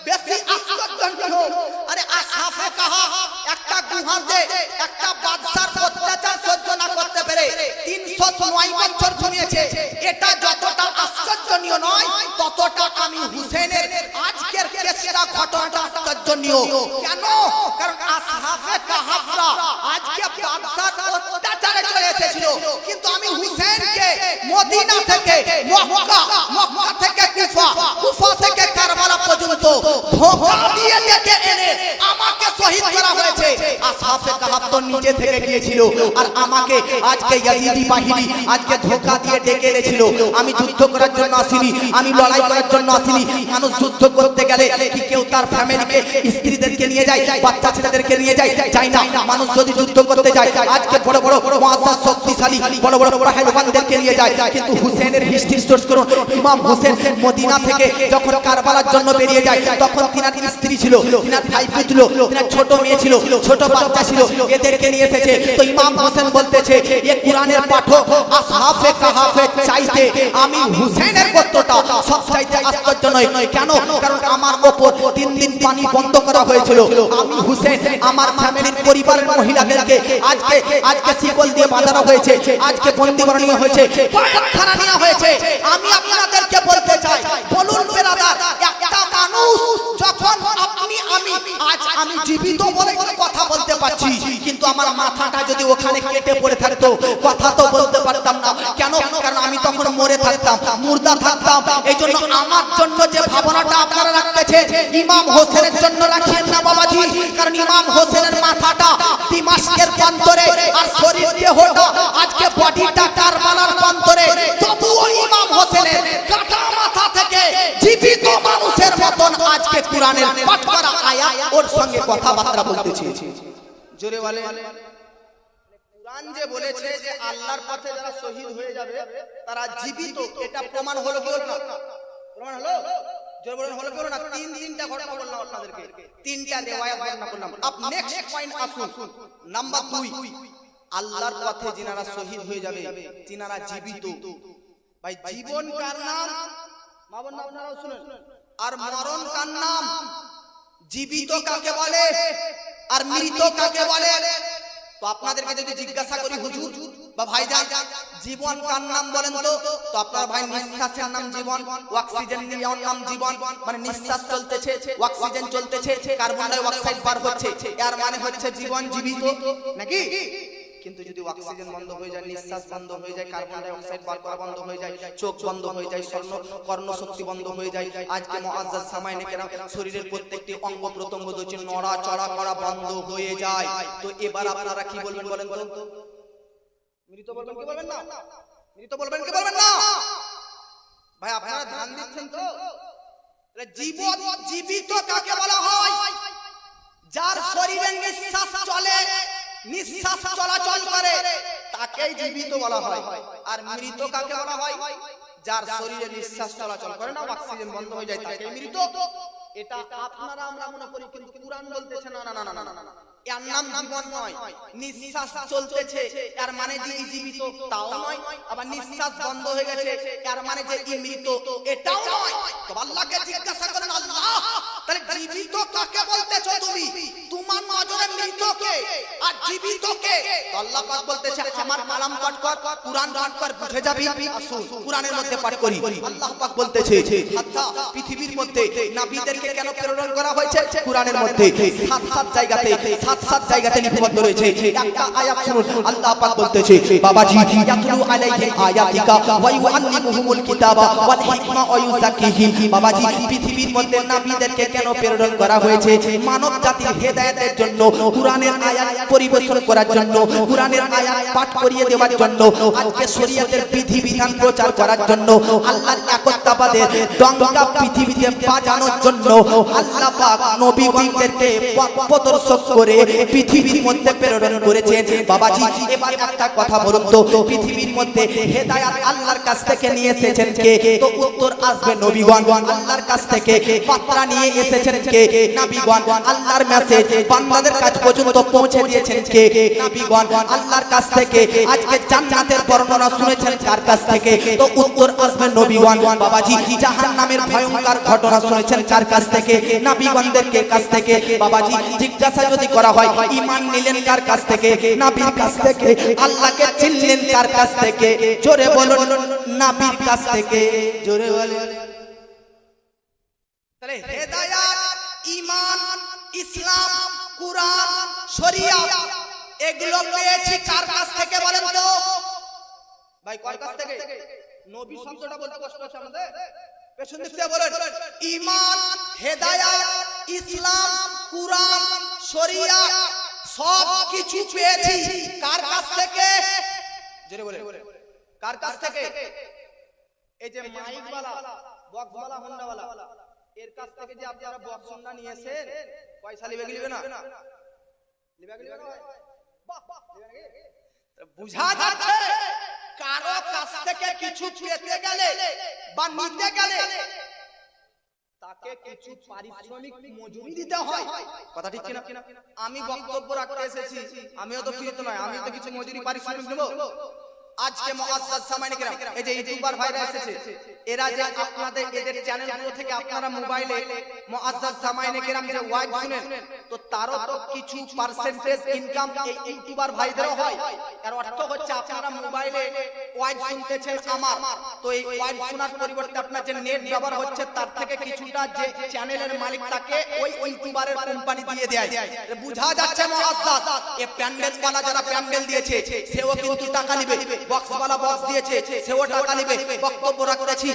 বেশি আশ্চর্যজনক। আরে আসহাফে কাহাফ একটা গুহাতে একটা বাদশার অত্যাচার সহ্য না করতে পেরে 309 বছর ঘুমিয়েছে। এটা যতটা আশ্চর্যজনীয় নয়, ততটা আমি হুসেনের আজকের কেসটা ঘটনাটা আশ্চর্যজনীয়। কেন? কারণ আসহাফে কাহাফরা আজকে বাদশার অত্যাচারে চলে এসেছিল, কিন্তু আমি হুসেনকে মদিনা থেকে মক্কা, মক্কা থেকে কুফা, কুফা থেকে কারবালা পর্যন্ত ধোঁকা দিয়ে ডেকে এনে আমাকে শহীদ করা হয়েছে। আসহাফে কাহাফ তো নিজে থেকে গিয়েছিল, আর আমাকে আজকে ইয়াজিদি বাহিনী আজকে ধোঁকা দিয়ে ডেকে এনেছিল। আমি যুদ্ধ করার জন্য আসিনি, আমি লড়াই করার জন্য আসিনি। মানুষ যুদ্ধ করতে গেলে কি কেউ তার ফ্যামিলিকে, স্ত্রীদেরকে নিয়ে যায়, বাচ্চা ছেলেদেরকে নিয়ে যায়? যায় না। মানুষ যদি যুদ্ধ করতে যায় আজকে বড় বড় মুআজ্জাজ, শক্তিশালী বড় বড় পাহেলওয়ানদেরকে নিয়ে যায়। কিন্তু হুসেনের হিস্ট্রি সোর্স করুন। ইমাম হুসেন মদিনা থেকে যখন কারবালার জন্য বেরিয়ে যায়, তখন তিনার স্ত্রী ছিল, তিনার ভাই ছিল, তিনার ছোট মেয়ে ছিল, ছোট বাচ্চা ছিল, এদেরকে নিয়ে এসেছে। তো ইমাম হোসেন বলতেছে, এই কোরআনের পাঠক আসহাফে কাহাফের চাইতে আমি হুসেনের গোত্রটা সব চাইতে আশ্চর্য নয়। কেন? কারণ আমার উপর 3 দিন পানি বন্ধ করা হয়েছিল। আমি হুসেন আমার ফ্যামিলির পরিবারের মহিলাদেরকে আজকে শিকল দিয়ে বাঁধানো হয়েছে, আজকে বন্দী বানানো হয়েছে, থানা নেওয়া হয়েছে। আমি আপনাদেরকে বলতে চাই, বলুন বেরাদার, একটা মানুষ যখন আমি জীবিত বলে কথা বলতে পারছি, কিন্তু আমার মাথাটা যদি ওখানে কেটে পড়ে থাকতো কথা তো বলতে পারতাম না। কেন? মরে থাকতাম, মুর্দা থাকতাম। এই জন্য আমার জন্য যে ভাবনাটা আপনারা রাখতেছেন, ইমাম হোসেনের জন্য রাখেন না বাবাজি। কারণ ইমাম হোসেনের মাথাটা দিমাশকের প্রান্তরে, আর শরীর দেহটা আজকে বডিটা কারবালার প্রান্তরে। তবুও ইমাম হোসেনের কাটা মাথা থেকে জীবিত মানুষের মতন আজকে কোরআনের পাঠ করা আয়াত ওর সঙ্গে কথাবার্তা বলতেছি। জোরে বলে। কোরআন যে বলেছে যে আল্লাহর পথে যারা শহীদ হয়ে যাবে তারা জীবিত, এটা প্রমাণ হলো কি হলো না? প্রমাণ হলো? জোরে বলেন হলো কি হলো না? তিনটা ঘটনা বললাম আপনাদেরকে, তিনটা রিওয়ায়াত বর্ণনা করলাম। আপ নেক্সট পয়েন্ট আসুন, নাম্বার 2, আল্লাহর পথে যিনারা শহীদ হয়ে যাবে তিনারা জীবিত। ভাই জীবন কার নাম? মা বোন আপনারা শুনুন। আর মরণ কার নাম? জীবিত কাকে বলে আর মৃত কাকে বলে? তো আপনাদেরকে যদি জিজ্ঞাসা করি হুজুর বা ভাইজান, জীবন কার নাম বলেন তো? তো আপনার ভাই নিঃশ্বাসের নাম জীবন, অক্সিজেন নেওয়ার নাম জীবন, মানে নিঃশ্বাস চলতেছে, অক্সিজেন চলতেছে, কার্বন ডাই অক্সাইড বার হচ্ছে, এর মানে হচ্ছে জীবন, জীবিত নাকি? কিন্তু যদি অক্সিজেন বন্ধ হয়ে যায়, নিঃশ্বাস বন্ধ হয়ে যায়, কার্বন ডাই অক্সাইড বার করা বন্ধ হয়ে যায়, চোখ বন্ধ হয়ে যায়, কর্ণ শক্তি বন্ধ হয়ে যায়, আজকে মুআজ্জাজ সামাইনে কেরাম শরীরের প্রত্যেকটি অঙ্গ প্রত্যঙ্গ হচ্ছে নড়াচড়া করা বন্ধ হয়ে যায়। তো এবার আপনারা কি বলবেন বলেন তো? মৃত বলবেন কি বলবেন না? মৃত বলবেন কি বলবেন না? ভাই আপনারা ধ্যান দিচ্ছেন তো? জীবন জীবিত কাকে বলা হয়? যার শরীরে নিঃশ্বাস চলে, নিঃশ্বাস চলাচল করে, তাকেই জীবিত বলা হয়। আর মৃত কাকে বলা হয়? যার শরীরে নিঃশ্বাস চলাচল করে না, অক্সিজেন বন্ধ হয়ে যায়, তাকেই মৃত। এটা আপনারা আমরা মনে করি, কিন্তু কুরআন বলতেছে না না না না না, এর নাম জীবন নয়। নিঃশ্বাস চলতেছে এর মানে যে জীবিত তাও নয়, আবার নিঃশ্বাস বন্ধ হয়ে গেছে এর মানে যে মৃত এটাও নয়। তো আল্লাহকে জিজ্ঞাসা করেন, আল্লাহ তাহলে জীবিত কাকে বলতেছো তুমি? তোমার নজরে মৃতকে আর জীবিতকে? তো আল্লাহ পাক বলতেছে আমার কালাম পাঠ কর, কুরআন পাঠ কর, বুঝে যাবি। আসুন কোরআনের মধ্যে পাঠ করি। আল্লাহ পাক বলতেছে আচ্ছা পৃথিবীর মধ্যে নবীদেরকে কেন প্রেরণ করা হয়েছে? কোরআনের মধ্যে সাত জায়গাতে লিপিবদ্ধ রয়েছে। একটা আয়াত শুনুন, আল্লাহ পাক বলতেছে বাবাজি ইয়াতলু আলাইহিম আয়াতিকা ওয়া ইউআল্লিমুহুমুল কিতাবা ওয়াল হিকমা ওয়া ইউযাক্কিহিম। বাবাজি পৃথিবীর মধ্যে নবীদেরকে কেন প্রেরণ করা হয়েছে? মানব জাতির হেদায়েতের জন্য, কোরআনের আয়াত পরিবেশন করার জন্য, কোরআনের আয়াত পাঠ করিয়ে দেওয়ার জন্য, আজকে শরীয়তের বিধিবিধান প্রচার করার জন্য, আল্লাহর একত্ববাদের ডঙ্কা পৃথিবীতে বাজানোর জন্য আল্লাহ পাক নবীগণদেরকে পথ প্রদর্শক করে পৃথিবীর মধ্যে প্রেরণ করেছেন। বাবাজি এবার একটা কথা বলুন তো, পৃথিবীর মধ্যে হেদায়েত আল্লাহর কাছ থেকে নিয়ে এসেছেন কে? তো উত্তর আসবে নবীগণ। আল্লাহর কাছ থেকে বার্তা নিয়ে এসেছেন কে? নবীগণ। আল্লাহর মেসেজ বান্দাদের কাছ পর্যন্ত পৌঁছে দিয়েছেন কে? নবীগণ। আল্লাহর কাছ থেকে আজকে জান্নাতের বর্ণনা শুনেছেন কার কাছ থেকে? তো উত্তর আসবে নবীগণ। বাবাজি জাহান্নামের ভয়ঙ্কর ঘটনা শুনেছেন কার কাছ থেকে? নবীগণদের কাছ থেকে। বাবাজি জিজ্ঞাসা যদি করা হয় ঈমান নিলেন কার কাছ থেকে? নবীর কাছ থেকে। আল্লাহকে চিনলেন কার কাছ থেকে? জোরে বলুন নবীর কাছ থেকে। জোরে বলুন। তাহলে হেদায়েত, ঈমান, ইসলাম, কুরআন, শরিয়াত এগুলো পেয়েছি কার কাছ থেকে বলেন তো? ভাই কার কাছ থেকে? নবী শব্দটা বলতে কষ্ট হচ্ছে আমাদের। পেছন দিক থেকে বলেন ঈমান, হেদায়েত, ইসলাম, কুরআন, শরিয়াত সব কিছু পেয়েছি কার কাছ থেকে? জোরে বলে কার কাছ থেকে? এই যে মাইক वाला, বক্স वाला, হোন্ডা वाला, এর কাছ থেকে যে আপনারা বক্স হোন্ডা নিয়েছেন, পয়সা লিবে গিলবে না? লিবে গিলবে না? বাহ বাহ, বুঝা যাচ্ছে কারো কাছ থেকে কিছু পেতে গেলে বা নিতে গেলে তাকে কিছু পারিশ্রমিক মজুরি দিতে হয়। কথা ঠিক কিনা? আমি বক্তব্য রাখতে এসেছি, আমিও তো ফ্রি তো নয়, আমি তো কিছু মজুরি পারিশ্রমিক দেব। আজকে মুআজ্জাজ সামাইনে কেরাম, এই যে ইউটিউবার ভাইরা এসেছে, এরা যে আপনাদের এদের চ্যানেলগুলো থেকে আপনারা মোবাইলে মুআজ্জাজ সামাইনে কেরাম যে ওয়াইজ শুনেন, তো তারও তো কিছু পার্সেন্টেজ ইনকাম এই ইউটিউবার ভাইদেরও হয়। এর অর্থ হচ্ছে আপনারা মোবাইলে ওয়াইজ শুনতেছেন আমার, তো এই ওয়াইজ শোনার পরিবর্তে আপনার যে নেট ব্যবহার হচ্ছে তার থেকে কিছুটা যে চ্যানেলের মালিক তাকে ওই ইউটিউবারের কোম্পানি দিয়ে দেয়। বুঝা যাচ্ছে মুআজ্জাজ, এই প্যান্ডেল वाला যারা প্যান্ডেল দিয়েছে সেও কিন্তু টাকা নেবে, বক্স वाला বক্স দিয়েছে সেও টাকা নেবে, বক্তব্য রাখতেছি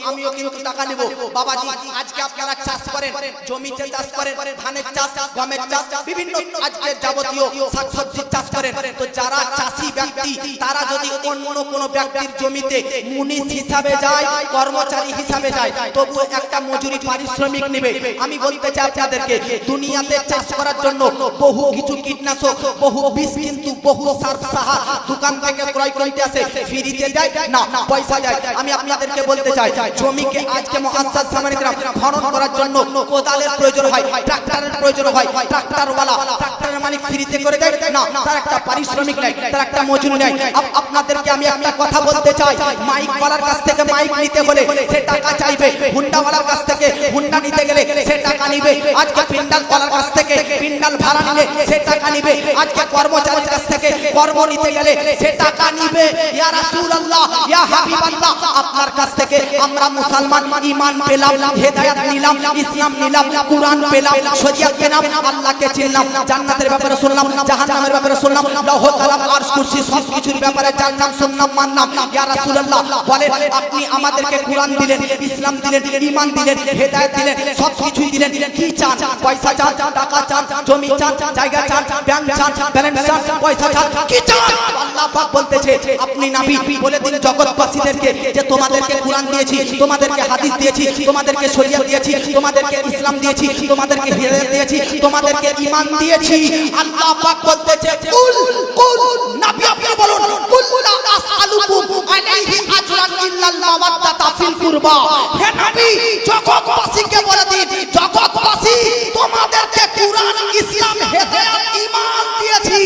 আমিও কিন্তু টাকা নেব। বাবাজি আজকে আপনারা চাষ করেন, জমিতে চাষ করেন, ধানের চাষ, গমের চাষ, বিভিন্ন আজকে যাবতীয় শাকসবজির চাষ করেন, তো যারা চাষী ব্যক্তি তারা যদি অন্য কোনো ব্যক্তির জমিতে মুনিশ হিসাবে যায়, কর্মচারী হিসাবে যায়, তবু একটা মজুরি পারিশ্রমিক নেবে। আমি বলতে চাই আপনাদেরকে, দুনিয়াতে চাষ করার জন্য বহু কিছু কীটনাশক, বহু বিষ, কিন্তু বহু সার সাহা দোকান থেকে ক্রয় করতে আসে, ফ্রিতে দেয় না, পয়সা দেয়। আমি আপনাদেরকে বলতে চাই, জমিকে আজকে মুআজ্জাজ সামনে গ্রাম খনন করার জন্য কোদালের প্রয়োজন হয়, ট্রাক্টরের প্রয়োজন হয়, ট্রাক্টরওয়ালা, ট্রাক্টরের মালিক ফ্রিতে করে দেয় না, তার একটা পারিশ্রমিক নেয়, তার একটা মজুরি নেয়। আপনাদেরকে আমি একটা কথা বলতে চাই, মাইক ওয়ালার কাছ থেকে মাইক নিতে হলে সে টাকা চাইবে, হুন্ডা ওয়ালার কাছ থেকে হুন্ডা নিতে গেলে সে টাকা নিবে, আজকে পিন্ডাল ওয়ালার কাছ থেকে পিন্ডাল ভাড়া নিলে সে টাকা নিবে, আজকে কর্মচারীর কাছ থেকে কর্ম নিতে গেলে সে টাকা নিবে। ইয়া রাসূলুল্লাহ, ইয়া হাবিবাল্লাহ, আপনার কাছ থেকে আমরা মুসলমান ঈমান পেলাম, হেদায়েত নিলাম, ইসলাম নিলাম, কুরআন পেলাম, শরীয়ত পেলাম, আল্লাহকে চিনলাম, জান্নাতের ব্যাপারে শুনলাম, জাহান্নামের ব্যাপারে শুনলাম, লৌহ কালাম আরশ কুরসি সব কিছুর ব্যাপারে জানলাম, শুনলাম, মানলাম। ইয়া রাসূলুল্লাহ বলেন, আপনি আমাদেরকে কুরআন দিলেন, ইসলাম দিলেন, ঈমান দিলেন, হেদায়েত দিলেন, সব কিছুই দিলেন, কি চান? পয়সা চান, টাকা চান, জমি চান, জায়গা চান, ব্যাংক চান, ব্যালেন্স চান, পয়সা চান, কি চান? আল্লাহ পাক বলতেছে, আপনি নবী বলে দিন জগৎবাসীদেরকে যে তোমাদেরকে কুরআন দিয়েছি, তোমাদেরকে হাদিস দিয়েছি, তোমাদেরকে শরীয়ত দিয়েছি, তোমাদেরকে ইসলাম দিয়েছি, তোমাদেরকে হিদায়াত দিয়েছি, তোমাদেরকে ঈমান দিয়েছি। আল্লাহ পাক বলতেছে, কুল কুল, নবী আপনি বলুন, কুল লা আসআলুকুম আলাইহি আজরান ইল্লাল মাওয়াদ্দাতা ফিল কুরবা। হে নবী জগৎবাসীকে বলে দিন, জগৎবাসী তোমাদেরকে কুরআন, ইসলাম, হিদায়াত, ঈমান দিয়েছি,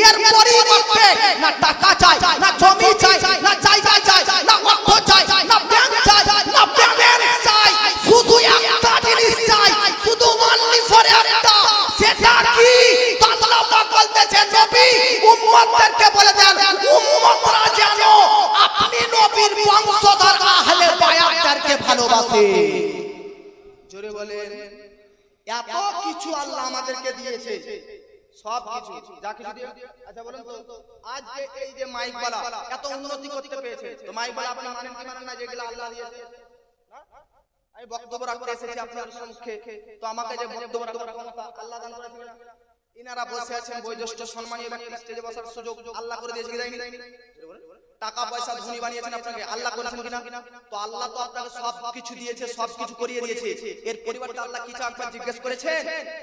এর পরিবর্তে না টাকা চাই, না জমি চাই, না জায়গা চাই, না অর্থ চাই, না ব্যাংক চাই, না ব্যালেন্স চাই, শুধু একটা জিনিস চাই, শুধু অনলি ফর একটা, সেটা কি? আল্লাহ পাক বলতেছে, নবী উম্মতদেরকে বলে দেন, উম্মতরা জানো আপনি নবীর বংশধর আহলে বায়াতদেরকে ভালোবাসে। জোরে বলেন, এত কিছু আল্লাহ আমাদেরকে দিয়েছে, সব কিছু যা কিছু দিয়ে। আচ্ছা বলেন তো, আজকে এই যে মাইক वाला এত উন্নতি করতে পেরেছে, তো মাইক वाला আপনি মানেন কি মানেন না যেগুলো আল্লাহ দিয়েছে? আমি বক্তব্য রাখতে এসেছি আপনার সম্মুখে, তো আমাকে যে বক্তব্য রাখার ক্ষমতা আল্লাহ দান করেছেন না? ইনারা বসে আছেন বয়োজ্যেষ্ঠ সম্মানীয় ব্যক্তি, স্টেজে বসার সুযোগ আল্লাহ করে দিয়েছে কি দেয়নি? টাকা পয়সা ধনী বানিয়েছেন আপনাকে, আল্লাহ করেছেন কিনা? তো আল্লাহ তো আপনাকে সব কিছু দিয়েছে, সব কিছু করিয়ে দিয়েছে, এর পরিবর্তে আল্লাহ কি চান একবার জিজ্ঞেস করেছেন?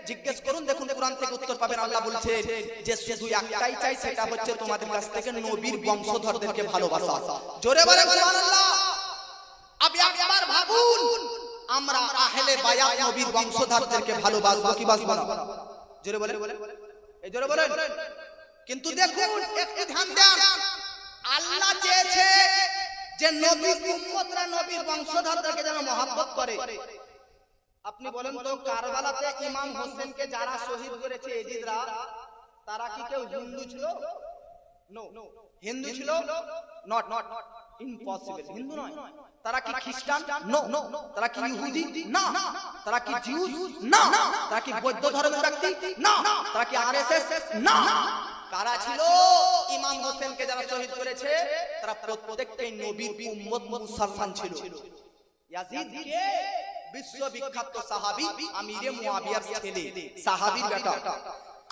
জিজ্ঞেস করুন, দেখুন কোরআন থেকে উত্তর পাবেন। আল্লাহ বলছেন যে শুধু একটাই চাই, সেটা হচ্ছে তোমাদের কাছ থেকে নবীর বংশধরদেরকে ভালোবাসা। জোরে বলে সুবহানাল্লাহ। আপনি একবার ভাবুন, আমরা আহলে বায়াত নবীর বংশধরদেরকে ভালোবাসবো কি বাসবো না? জোরে বলে, এই জোরে বলেন। কিন্তু দেখুন, একটু ধ্যান দেন, আল্লাহ চেয়েছে যে নবীর উম্মতরা নবীর বংশধরদেরকে যেন মহব্বত করে। আপনি বলেন তো, কারবালাতে ইমাম হোসেনকে যারা শহীদ করেছে এজিদরা, তারা কি কেউ হিন্দু ছিল? নো। হিন্দু ছিল? নট, ইম্পসিবল, হিন্দু নয়। তারা কি খ্রিস্টান? নো। তারা কি ইহুদি? না। তারা কি জিউস? না। তারা কি বৌদ্ধ ধর্মের ব্যক্তি? না। তারা কি আরএসএস? না। কারা ছিল? ইমাম হোসেনকে যারা শহীদ করেছে তারা প্রত্যেকটাই নবীর উম্মত, মুসলমান ছিল। ইয়াজিদ কে? বিশ্ববিখ্যাত সাহাবী, আমিরে মুয়াবিয়ার ছেলে, সাহাবীর বেটা।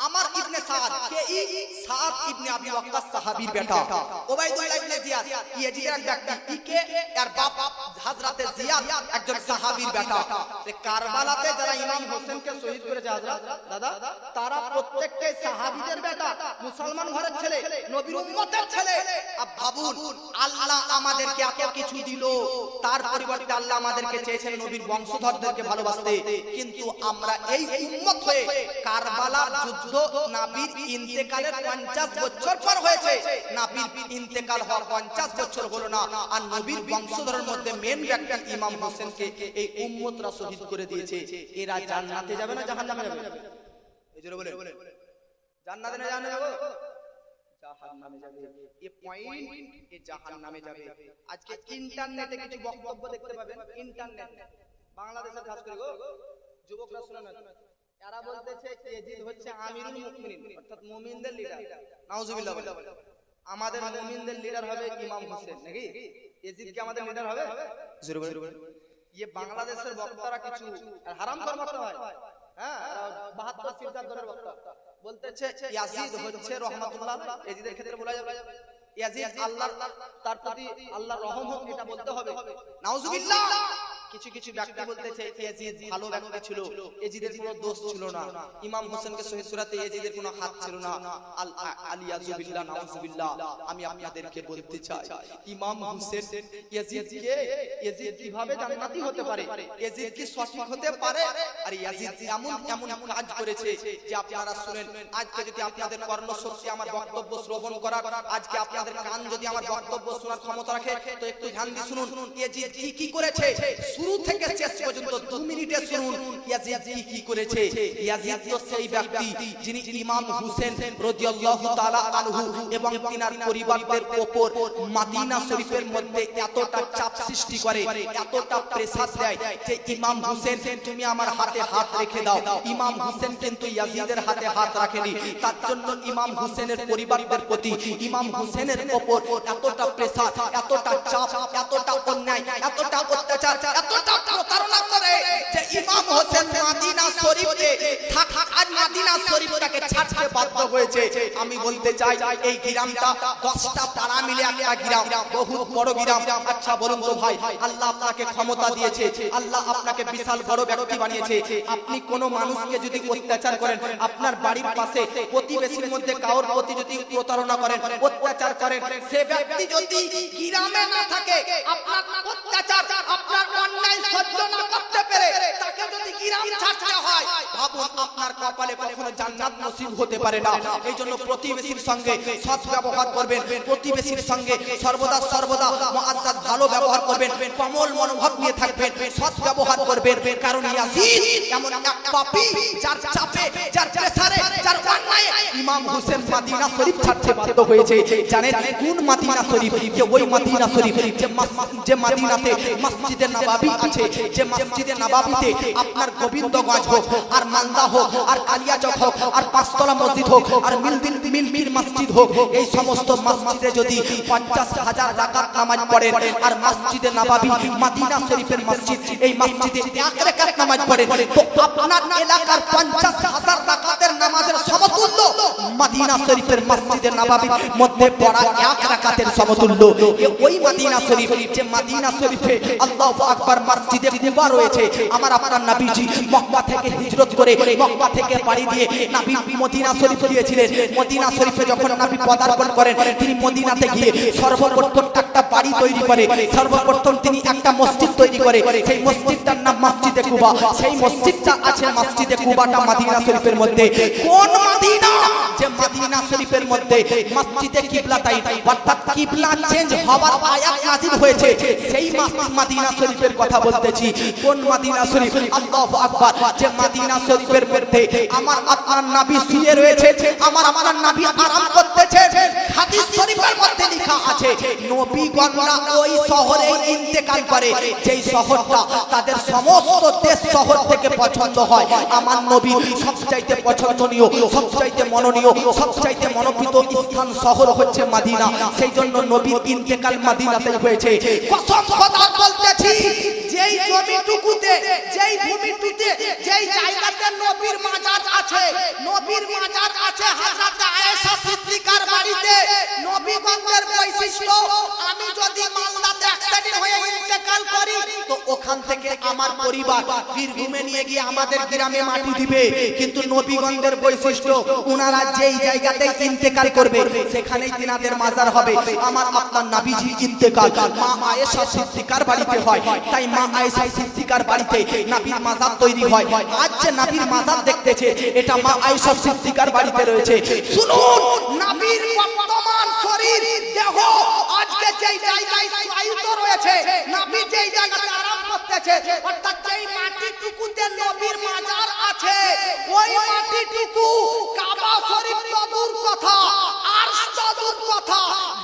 আমার ইবনে সাদ কে? সাদ ইবনে আবি ওয়াক্কাস সাহাবীর বেটা। উবাইদুল্লাহ ইবনে জিয়াদ ইয়াজিদের এক ব্যক্তি, কে? এর বাপ হযরতে জিয়াদ একজন সাহাবীর বেটা। যে কারবালাতে যারা ইমাম হোসেনকে শহীদ করেছে হযরত দাদা, তারা প্রত্যেকটাই সাহাবীদের বেটা, মুসলমান ঘরের ছেলে, নবীর উম্মতের ছেলে। আব ভাবুন, আল্লাহ আমাদেরকে এত কিছু দিল, তার পরিবর্তে আল্লাহ আমাদেরকে চেয়েছেন নবীর বংশধরদেরকে ভালোবাসতে। কিন্তু আমরা এই উম্মত হয়ে কারবালার যুদ্ধ নবীর ইন্তেকালের 50 বছর পর হয়েছে, নবীর ইন্তেকাল হওয়ার 50 বছর হলো না, আর নবীর বংশধরের মধ্যে মেন ব্যক্তি ইমাম হোসেনকে এই উম্মতরা শহীদ করে দিয়েছে। এরা জান্নাতে যাবে না জাহান্নামে যাবে? এই জোরে বলেন, জান্নাতে না জাহান্নামে যাবে? জাহান্নামে যাবে, এ পয়েন্ট এ জাহান্নামে যাবে। আজকে ইন্টারনেটে কিছু বক্তব্য দেখতে পাবেন, ইন্টারনেট বাংলাদেশের খাস করে গো যুবকরা শুনে না, এরা বলতেছে ইয়াজিদ হচ্ছে আমিরুল মুমিনিন, অর্থাৎ মুমিনদের লিডার। নাউজুবিল্লাহ। আমাদের মুমিনদের লিডার হবে ইমাম হোসেন, নাকি ইয়াজিদ কি আমাদের লিডার হবে? জোরে বলুন। ये বাংলাদেশের বক্তারা কিছু হারাম করতে হয়, হ্যাঁ 72 ফিরদার দলের বক্তা বলতেছে ইয়াজিদ হচ্ছে রহমাতুল্লাহ, ইয়াজিদের ক্ষেত্রে বলা যাবে ইয়াজিদ আল্লাহ, তার প্রতি আল্লাহর রহম হোক, এটা বলতে হবে। নাউজুবিল্লাহ। কিছু কিছু ব্যক্তি বলতেছে ইয়াজিদ ভালো ব্যক্তি ছিল, ইয়াজিদের কোনো দোষ ছিল না, ইমাম হোসেনকে শহীদ করাতে ইয়াজিদের কোনো হাত ছিল না। আলিয়াজুবিল্লাহ, নাউজুবিল্লাহ। আমি আপনাদেরকে বলতে চাই ইমাম হোসেন ইয়াজিদকে, ইয়াজিদ কিভাবে জান্নাতি হতে পারে, ইয়াজিদ কি সঠিক হতে পারে? আর ইয়াজিদ এমন এমন কাজ করেছে যে আপনারা শুনেন, আজকে যদি আপনাদের কর্ণশক্তি আমার বক্তব্য শ্রবণ করার, আজকে আপনাদের কান যদি আমার বক্তব্য শোনার ক্ষমতা রাখে, তো একটু ধ্যান দিয়ে শুনুন ইয়াজিদ কি কি করেছে। শুরু থেকে শেষ পর্যন্ত 2 মিনিটে শুনুন ইয়াজিদ কি কি করেছে। ইয়াজিদ তো সেই ব্যক্তি যিনি ইমাম হোসেন রাদিয়াল্লাহু তাআলা আনহু এবং তিনার পরিবারদের উপর মদিনা শরীফের মধ্যে এতটা চাপ সৃষ্টি করে, এতটা প্রেসার দেয় যে ইমাম হোসেন তুমি আমার হাতে হাত রেখে দাও। ইমাম হোসেন কিন্তু ইয়াজিদের হাতে হাত রাখেনি, তার জন্য ইমাম হোসেনের পরিবারদের প্রতি ইমাম হোসেনের উপর এতটা প্রেসার, এতটা চাপ, এতটা অন্যায়, এতটা অত্যাচার, এতটা প্রতারণা করে যে ইমাম হোসেন মদিনা শরীফে আজ মদিনা শরীফটাকে ছাড়তে বাধ্য হয়েছে। আমি বলতে চাই এই গ্রামটা 10টা পাড়া মিলে একটা গ্রাম, বহুত বড় গ্রাম। আচ্ছা বলুন তো ভাই, আল্লাহ আপনাকে ক্ষমতা দিয়েছে, আল্লাহ আপনাকে বিশাল বড় ব্যক্তি বানিয়েছে, আপনি কোন মানুষকে যদি অত্যাচার করেন, আপনার বাড়ির পাশে প্রতিবেশীর মধ্যে কারোর প্রতি যদি প্রতারণা করেন, অত্যাচার করেন, সে ব্যক্তি যদি গ্রামে না থাকে, আপনার অত্যাচার, আপনার অন্যায় সহ্য না করতে পেরে তাকে যদি গ্রাম ছাড়তে হয়, ভাবুন আপনার কপালে কখনো জান্নাত নসিব হতে পারে না। এইজন্য প্রতিবেশীর সঙ্গে সৎ ব্যবহার করবেন, প্রতিবেশীর সঙ্গে সর্বদা সর্বদা মুআজ্জাজ ভালো ব্যবহার করবেন, কমল মনোভাব নিয়ে থাকবেন, সৎ ব্যবহার করবেন। কারণ ইয়াজিদ এমন এক পাপী যার চাপে, যার প্রেসারে, যার অন্যায়ে ইমাম হোসেন মদিনা শরীফ ছাড়তে বাধ্য হয়েছে। জানেন কোন মদিনা শরীফ? যে ওই মদিনা শরীফ যে মদিনাতে মসজিদে নববী আছে, যে মসজিদে নববীতে আপনার গোবিন্দগঞ্জ হোক, আর মালদা হোক, আর কালিয়াচক হোক, আর পাঁচতলা মসজিদ হোক, আর মিলমির মসজিদ হোক, এই সমস্ত মসজিদে যদি 50,000 রাকাত নামাজ পড়েন, আর মসজিদে নববী মদিনা শরীফের মসজিদ, এই মসজিদে 1 রাকাত নামাজ পড়েন, তো আপনার এলাকার 50,000 রাকাতের নামাজের সমতুল্য মদিনা শরীফের মসজিদে নববীর মধ্যে পড়া 1 রাকাতের সমতুল্য। ওই মদিনা শরীফ, যে মদিনা শরীফে আল্লাহু আকবার মসজিদে কুবা রয়েছে, আমার আপনার নবীজি মক্কা থেকে হিজরত করে, মক্কা থেকে পাড়ি দিয়ে নবী মদিনা শরীফ গিয়েছিলেন। মদিনা শরীফে যখন নবী পদার্পণ করেন, তিনি মদিনাতে গিয়ে সর্বপ্রথম একটা বাড়ি তৈরি করে, সর্বপ্রথম তিনি একটা মসজিদ তৈরি করে, সেই মসজিদটার নাম মসজিদে কুবা। সেই মসজিদটা আছে মসজিদে কুবাটা মদিনা শরীফের মধ্যে। কোন মদিনা? যে মদিনা শরীফের মধ্যে মসজিদে কিবলাতাইন, অর্থাৎ কিবলা চেঞ্জ হওয়ার আয়াত নাযিল হয়েছে, সেই মদিনা শরীফের কথা বলতেছি। কোন মদিনা শরীফ? আল্লাহু আকবার। যে মদিনা শরীফের মধ্যে আমার আপনার নবী শুয়ে রয়েছে, আমার আপনার নবী আরাম করতেছে। হাদিস শরীফের মধ্যে লেখা আছে নবীগণরা ওই শহরে ইন্তেকাল করে, যেই শহরটা তাদের সমস্ত দেশ শহর থেকে পছন্দ হয়। আমার নবী সবচাইতে পছন্দনীয়, সবচাইতে মনোনীয়, সবচাইতে মনোনীত স্থান শহর হচ্ছে মদিনা। সেই জন্য নবীর ইন্তেকাল মদিনাতে হয়েছে। কসম খোদা বলতেছি, যেই জমিটুকুতে, যেই ভূমিটুকুতে, যেই জায়গাতে নবীর মাজার আছে, নবীর মাজার আছে হযরত আয়েশা সিদ্দিকার বাড়িতে, নবীগণের বৈশিষ্ট্য, আমি যদি মালদাতে অ্যাক্সিডেন্ট হয়ে ইন্তেকাল করি, তো ওখান থেকে আমার পরিবার বীরভূমে নিয়ে গিয়ে আমাদের গ্রামে মাটি দিবে। কিন্তু নবীগণের বৈশিষ্ট্য, উনারা যেই জায়গাতে ইন্তেকাল করবে সেখানেই তিনাদের মাজার হবে। আমার আপনার নবীজি ইন্তেকাল মা আয়েশা সিদ্দিকার বাড়িতে হয়, তাই মা আয়েশা সিদ্দিকার বাড়িতে নবীর মাজার তৈরি হয়। আজ যে নবীর মাজার দেখতেছে, এটা মা আয়েশা সিদ্দিকার বাড়িতে রয়েছে। শুনুন, নবীর বর্তমান শরীর দেহ আজকে যেই জায়গায় স্থায়িত রয়েছে, নবী যেই জায়গাতে আরাম করতেছে, অর্থাৎ যেই মাটিটুকুতে নবীর মাজার আছে, ওই মাটিটুকু কাবা শরীফ তো দূর কথা, আরশ তো দূর কথা,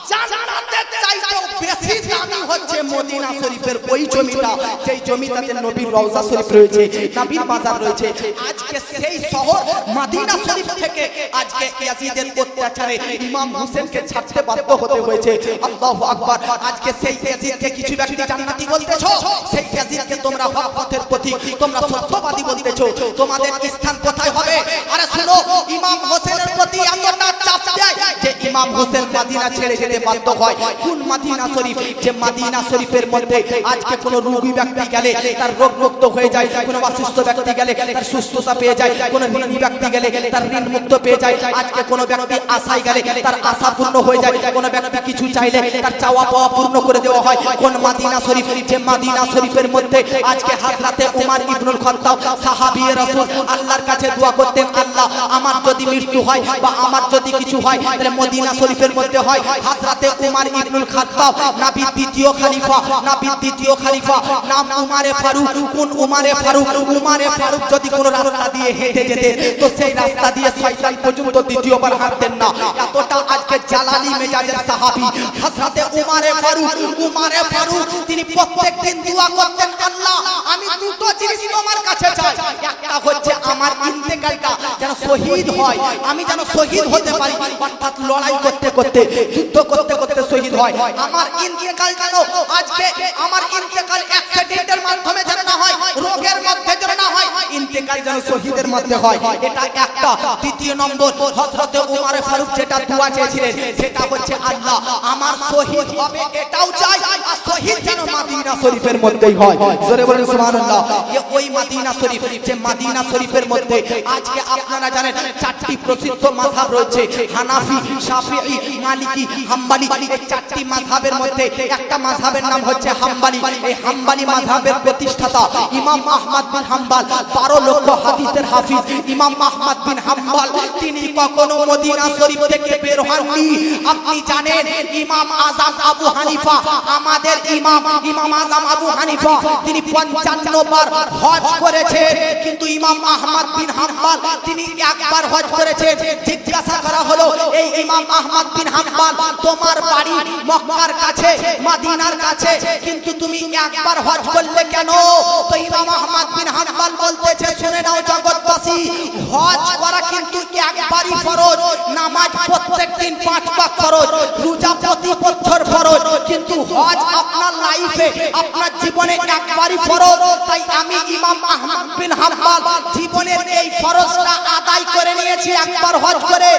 জান্নাতের চাইতেও বেশি দামি হচ্ছে মদিনা শরীফের ওই জমিটা, যেই জমিটাতে নবীর রওজা শরীফ রয়েছে, নবীর মাজার রয়েছে। আজকে সেই শহর মদিনা শরীফ থেকে আজকে ইয়াজিদের অত্যাচারে ইমাম হোসেনকে ছাড়তে বাধ্য হতে হয়েছে। আল্লাহু আকবার। আজকে সেই ইয়াজিদকে কিছু ব্যক্তি জান্নাতি বলতেছো, সেই ইয়াজিদকে তোমরা হক পথের প্রতীক, তোমরা সত্যবাদী বলতেছো, তোমাদের স্থান কোথায় হবে? আরে শুনো, ইমাম হোসেনের প্রতি এতটা চাপ দেয় যে ইমাম হোসেন মদিনা ছেড়ে যেতে বাধ্য হয়। কোন মদিনা শরীফ? যে মদিনা শরীফের মধ্যে আজকে কোন রোগী ব্যক্তি গেলে তার রোগ মুক্ত হয়ে যায়, কোন অসুস্থ ব্যক্তি গেলে তার সুস্থতা পেয়ে যায়, কোন ঋণী ব্যক্তি গেলে তার ঋণ মুক্ত পেয়ে যায়, আজকে কোন ব্যক্তি আশায় গেলে তার আশা পূর্ণ হয়ে যায়, কোন ব্যক্তি কিছু চাইলে তার চাওয়া পাওয়া পূর্ণ করে দেওয়া হয়। কোন মদিনা শরীফ? যে মদিনা শরীফের মধ্যে আজকে হযরতে উমর ইবনুল খাত্তাব সাহাবী রাসূল আল্লাহর কাছে দোয়া করতেন, আল্লাহ আমার যদি মৃত্যু হয় বা আমার যদি কিছু হয় তাহলে মদিনা শরীফের মধ্যে হয়। হযরতে উমর ইবনুল খাত্তাব নবীর দ্বিতীয় খলিফা, নবীর দ্বিতীয় খলিফা, নাম উমরে ফারুক। কোন উমরে ফারুক? উমরে ফারুক যদি কোন রাস্তা দিয়ে হেঁটে যেতেন তো সেই রাস্তা দিয়ে শয়তান পর্যন্ত দ্বিতীয়বার হাঁটতেন না। এতটা আজকে জালালি মেজাজের সাহাবী হযরতে উমরে ফারুক। উমরে ফারুক তিনি প্রত্যেকদিন দোয়া করতেন, আল্লাহ আমি দুটো জিনিস তোমার কাছে চাই, একটা হচ্ছে আমার ইন্তেকালটা যেন শহীদ হয়, আমি যেন শহীদ হতে পারি, অর্থাৎ লড়াই করতে করতে যুদ্ধ করতে করতে শহীদ হয়। আমার ইন্তেকাল যেন আজকে আমার ইন্তেকাল অ্যাক্সিডেন্টের মাধ্যমে যেন না হয়, রোগের মধ্যে যেন না হয়, ইন্তেকাল যেন শহীদের মধ্যে হয়। এটা একটা। দ্বিতীয় নম্বর হযরতে উমরে ফারুক যেটা দোয়া চেয়েছিলেন সেটা হচ্ছে, আল্লাহ আমার শহীদ হবে এটাও চাই, আর শহীদ যেন মদিনা শরীফের মধ্যেই হয়। জোরে বলেন সুবহানাল্লাহ। এই ওই মদিনা শরীফ, যে মদিনা শরীফের মধ্যে আজকে আপনারা জানেন চারটি প্রসিদ্ধ মাযহাব রয়েছে, হানাফি, শাফিঈ, মালিকি, হাম্বলি। এই চারটি মাযহাবের মধ্যে একটা মাযহাবের নাম হচ্ছে হাম্বলি। এই হাম্বলি মাযহাবের প্রতিষ্ঠাতা ইমাম আহমদ বিন হাম্বল, 12 লক্ষ হাদিসের হাফিজ ইমাম আহমদ বিন হাম্বল, তিনি কখনো মদিনা শরীফ থেকে বের হননি। আপনি জানেন ইমাম আযম আবু হানিফা, আমাদের ইমাম, ইমাম আযম আবু হানিফা তিনি 55 বার হজ করেছেন, কিন্তু ইমাম আহমদ বিন হাম্বল তিনি একবার হজ করেছেন। জিজ্ঞাসা করা হলো, এই ইমাম আহমদ বিন হাম্বল তোমার বাড়ি মক্কার কাছে, মদিনার কাছে, কিন্তু তুমি একবার হজ করলে কেন? তো ইমাম আহমদ বিন হাম্বল বলতেছে, শুনে নাও জগৎবাসী, হজ করা কিন্তু একবারই ফরজ, নামাজ প্রত্যেকদিন 5 ওয়াক্ত ফরজ, রোজা প্রতি বছর ফরজ, কিন্তু হজ আপনার লাইফে, আপনার জীবনে একবারই ফরজ। তাই আমি ইমাম আহমদ বিন হাম্বল জীবনের এই ফরজটা আদায় করে নিয়েছি একবার হজ করে,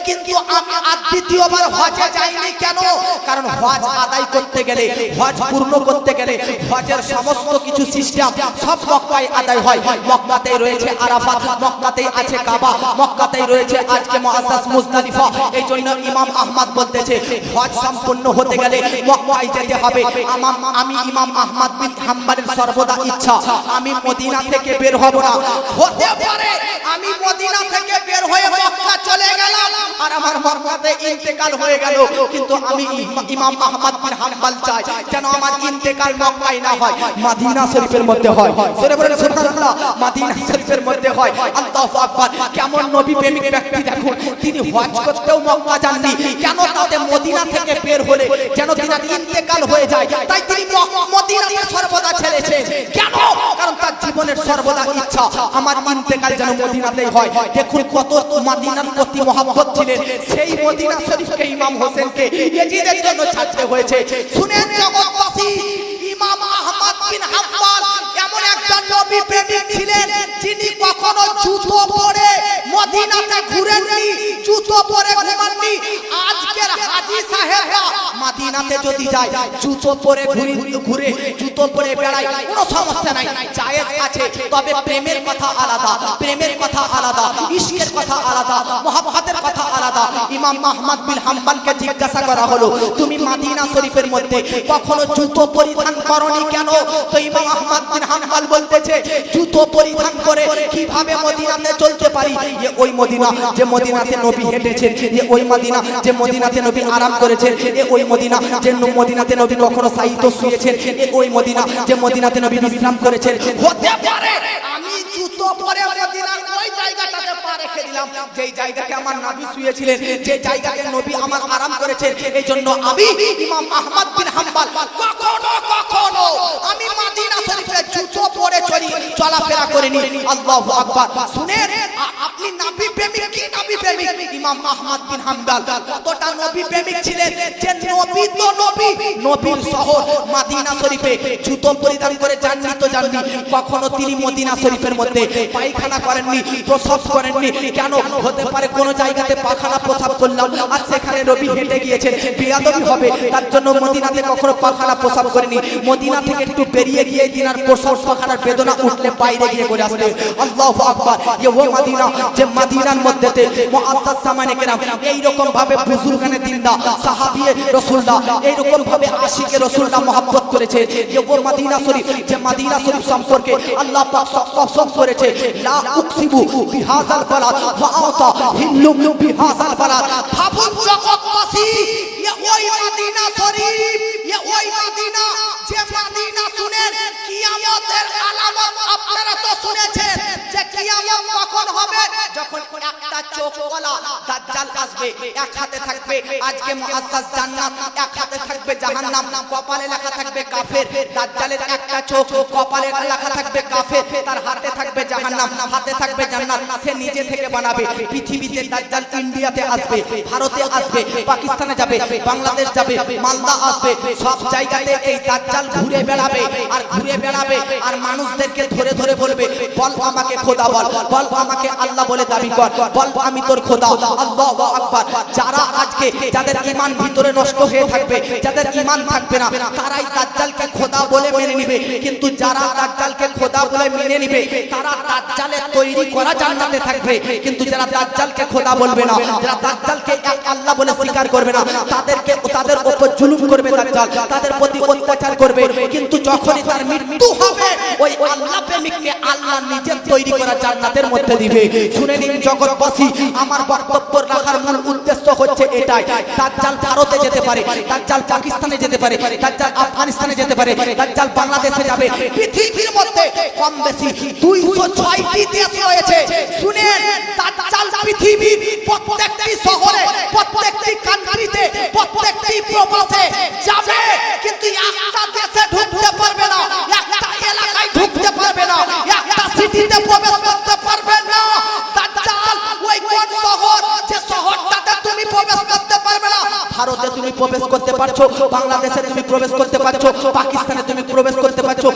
কিন্তু আমি আর দ্বিতীয়বার হজে যাইনি কেন? কারণ হজ আদায় করতে গেলে, হজ পূর্ণ করতে গেলে হজের সমস্ত কিছু সিস্টেম সব মক্কায় আদায় হয়। মক্কাতেই রয়েছে আরাফাত, মক্কাতেই আছে কাবা, মক্কাতেই রয়েছে আজকে মুআজ্জাজ মুজদালিফা। এই জন্য ইমাম আহমদ বলতেছে হজ সম্পূর্ণ হতে গেলে মক্কায় যেতে হবে। আমি ইমাম আহমদ বিন হাম্বলের সর্বদা ইচ্ছা আমি মদিনা থেকে বের হব না। হতে পারে আমি মদিনা থেকে বের হয়ে মক্কা চলে গেলাম আর আমার মক্কাতে ইন্তেকাল হয়ে গেল, কিন্তু আমি ইমাম আহমদ বিন হাম্বল চাই যেন আমার ইন্তেকাল মক্কায় না হয়, মদিনা শরীফের মধ্যে হয়। জোরে বলেন সুবহানাল্লাহ। মদিনা শরীফের মধ্যে হয়। আল্লাহু আকবার। কেমন নবী প্রেমিক ব্যক্তি দেখুন, তিনি হজ করতেও মক্কা যাননি, কেন? তাতে মদিনা থেকে বের হলে যেন তিনার ইন্তেকাল হয়ে যায়, তাই তিনি মদিনাতে সর্বদা ছেড়েছেন। কেন? কারণ তার জীবনের সর্বদা ইচ্ছা আমার ইন্তেকাল যেন মদিনাতেই হয়। দেখুন কত মদিনার প্রতি মহব্বত ছিলেন, সেই মদিনা শরীফকে ইমাম হোসেনকে ইয়াজিদের জন্য ছাড়তে হয়েছে। শুনেন জগৎবাসী, ইমাম আহমদ বিন হাম্বল এমন একজন নবী প্রেমিক ছিলেন যিনি কখনো জুতো পরে মদিনাতে ঘুরেননি, জুতো পরে ঘুমাননি। আজকের হাজী সাহেবরা মদিনাতে যদি যায় জুতো পরে ঘুরে জুতো পরে বেড়ায়, কোনো সমস্যা নাই, জায়েজ আছে। তবে প্রেমের কথা আলাদা, প্রেমের কথা আলাদা, ইশকের কথা আলাদা, মহব্বতের কথা আলাদা। ইমাম আহমদ বিন হাম্বলকে জিজ্ঞাসা করা হলো, তুমি মদিনা শরীফের মধ্যে কখনো জুতো পরিধান করনি কেন? তো ইমাম আহমদ বিন হাম্বল বলতেছে, জুতো পরিধান করে কিভাবে মদিনাতে চলতে পারি? ওই মদিনা যে মদিনাতে নবী হেঁটেছেন, ওই মদিনা যে মদিনাতে নবী আরাম করেছেন, ওই মদিনা যে মদিনাতে নবী কখনো সাইতো শুয়েছেন, ওই মদিনা যে মদিনাতে নবী বিশ্রাম করেছেন। হতে পারে আমি আমি জুতো পরে মদিনার ওই জায়গাটাতে পা রেখে দিলাম যেই জায়গাতে আমার নবী শুয়েছিলেন, যে জায়গাতে নবী আমার আরাম করেছেন। এই জন্য আমি ইমাম আহমদ বিন হাম্বল কখনো আমি মদিনা শরীফে জুতো পরে চলাফেরা করিনি। আল্লাহু আকবার। শুনেন, আপনি নবী প্রেমিক কি নবী প্রেমিক? ইমাম আহমদ বিন হাম্বল কতটা নবী প্রেমিক ছিলেন যে নবী তো নবী, নবীর শহর মদিনা শরীফে জুতো পরিধান করে যাননি তো যাননি। কখনো তিনি মদিনা শরীফের মধ্যে পায়খানা করেননি, প্রসাব করেননি। কেন? হতে পারে কোন জায়গাতে পায়খানা প্রসাব করলাম আর সেখানে নবী হেঁটে গিয়েছেন, বেয়াদবি হবে, তার জন্য মদিনাতে কখনো পায়খানা প্রসাব করেনি। মদিনা থেকে একটু বেরিয়ে গিয়ে দিনার প্রসাব পায়খানার বেদনা উঠলে বাইরে গিয়ে করে আসতে। আল্লাহু আকবার। ये वो মদিনা যে মদিনার মধ্যেতে মুআজ্জাজ সামানে কেরাম এই রকম ভাবে বুজুর্গানে দিনদার সাহাবী রাসূলুল্লাহ এই রকম ভাবে আশিকে রাসূলুল্লাহ মহব্বত করেছে। ये वो মদিনা শরীফ যে মদিনা শরীফ সম্পর্কে আল্লাহ পাক কসম করেছে, লা উকসিবু বিহাযাল বালাদ ওয়া আতা হিল্লু বিহাযাল বালাদ। ভাবুন জগৎবাসী, ये ওই মদিনা শরীফ, ये ওই মদিনা যে মদিনা শুনেন কিয়ামতের আলামত আপনারা তো শুনেছেন যে কিয়ামত কখন হবে? যখন একটা চোখওয়ালা দাজ্জাল আসবে, এক হাতে থাকবে আজকে মুআজ্জাজ জান্নাত, এক হাতে থাকবে জাহান্নাম, কপালে লেখা থাকবে কাফের। দাজ্জালের একটা চোখ, কপালে লেখা থাকবে কাফের, তার হাতে থাকবে জাহান্নাম, হাতে থাকবে জান্নাত। সে নিজে থেকে বানাবে। পৃথিবীতে দাজ্জাল ইন্ডিয়াতে আসবে, ভারতে আসবে, পাকিস্তানে যাবে, বাংলাদেশ যাবে, মালদা আসবে, সব জায়গাতে এই দাজ্জাল ঘুরে বেড়াবে আর ঘুরে বেড়াবে আর মানুষদেরকে ধরে ধরে বলবে, বল আমাকে খোদা বল, বল আমাকে আল্লাহ বলে দাবি কর, বল আমি তোর খোদা। আল্লাহু আকবার। যারা আজকে যাদের ঈমান ভিতরে নষ্ট হয়ে থাকবে, যাদের ঈমান থাকবে না, তারাই দাজ্জালকে খোদা বলে মেনে নেবে। কিন্তু যারা দাজ্জালকে খোদা বলে মেনে নেবে, তারা দাজ্জালের তৈরি করা জান্নাতে থাকবে। কিন্তু যারা দাজ্জালকে খোদা বলবে না, যারা দাজ্জালকে এক আল্লাহ বলে স্বীকার করবে না, তাদের উপর জুলুম করবে দাজ্জাল, তাদের প্রতি অত্যাচার করবে। কিন্তু যখনই তার মৃত্যু হবে, ওই আল্লাহ প্রেমিককে আল্লাহ নিজের তৈরি করা জান্নাতের মধ্যে দিবে। শুনে নিন জগৎবাসী, আমার বক্তব্য রাখার মূল উদ্দেশ্য হচ্ছে এটাই। দাজ্জাল ভারতে যেতে পারে, দাজ্জাল পাকিস্তানে যেতে পারে, দাজ্জাল আফগানিস্তানে যেতে পারে, দাজ্জাল বাংলাদেশে যাবে। পৃথিবীর মধ্যে কম বেশি 206টি দেশ রয়েছে। শুনেন, দাজ্জাল পৃথিবীর প্রত্যেকটি শহরে, প্রত্যেকটি কান্ট্রিতে, প্রত্যেকটি প্রবাসে যাবে, কিন্তু একটা দেশে ঢুকতে পারবে না, একটা এলাকায় ঢুকতে পারবে না, একটা সিটিতে প্রবেশ করতে পারবে না। দাজ্জাল ওই কোন শহর, যে শহরটাতে তুমি প্রবেশ করতে পারবে না। ভারতে তুমি প্রবেশ করতে পারছো, বাংলাদেশে তুমি প্রবেশ করতে পারছো, পাকিস্তানে তুমি প্রবেশ করতে পারছো,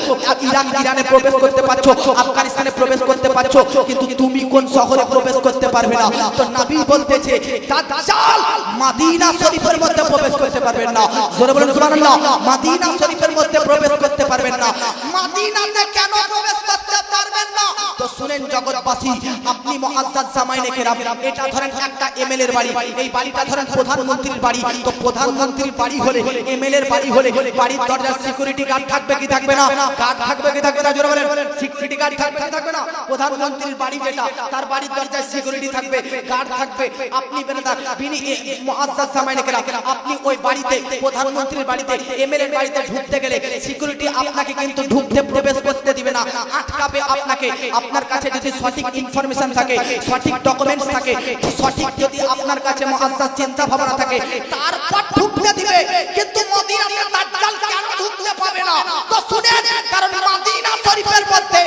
ইরানে প্রবেশ করতে পারছো, আফগানিস্তানে প্রবেশ করতে পারছো, কিন্তু তুমি কোন শহরে প্রবেশ করতে পারবে না। তো নবী বলতেছে দাজ্জাল মদিনা শরীফের মধ্যে প্রবেশ করতে পারবেন না। জোরে বলুন সুবহানাল্লাহ। মদিনা শরীফের মধ্যে প্রবেশ করতে পারবেন না। মদিনাতে কেন প্রবেশ করতে পারবেন না? তো শুনেন জগৎবাসী, আপনি মুআজ্জাজ জামাইনে কেরাম, এটা ধরেন একটা এমএলএ এর বাড়ি, এই বাড়িটা ধরেন প্রধানমন্ত্রীর বাড়ি। তো প্রধানমন্ত্রীর বাড়ি হলে, এমএলএ এর বাড়ি হলে, বাড়ির দরজার সিকিউরিটি গার্ড থাকবে কি থাকবে না? গার্ড থাকবে কি থাকবে না? জোরে বলেন, সিকিউরিটি গার্ড থাকবে কি থাকবে না? প্রধানমন্ত্রীর বাড়ি যেটা, তার বাড়ির দরজায় সিকিউরিটি থাকবে, গার্ড থাকবে। আপনি বেনাদার বিনি মুআজ্জাজ জামাইনে কেরাম, আপনি ওই বাড়িতে, প্রধানমন্ত্রীর বাড়িতে, এমএলএ এর বাড়িতে ঢুকতে গেলে সিকিউরিটি আপনাকে কিন্তু ঢুকতে প্রবেশ করতে দিবে না, আটকাবে আপনাকে। আপনার কাছে যদি সঠিক ইনফরমেশন থাকে, সঠিক ডকুমেন্টস থাকে, সঠিক যদি আপনার কাছে মুআজ্জাজ চিন্তা ভাবনা থাকে, তারপর ঢুকতে দিবে। কিন্তু মদিনাতে দাজ্জাল কেন ঢুকতে পাবে না? তো শুনেন, কারণ মদিনা শরীফের মধ্যে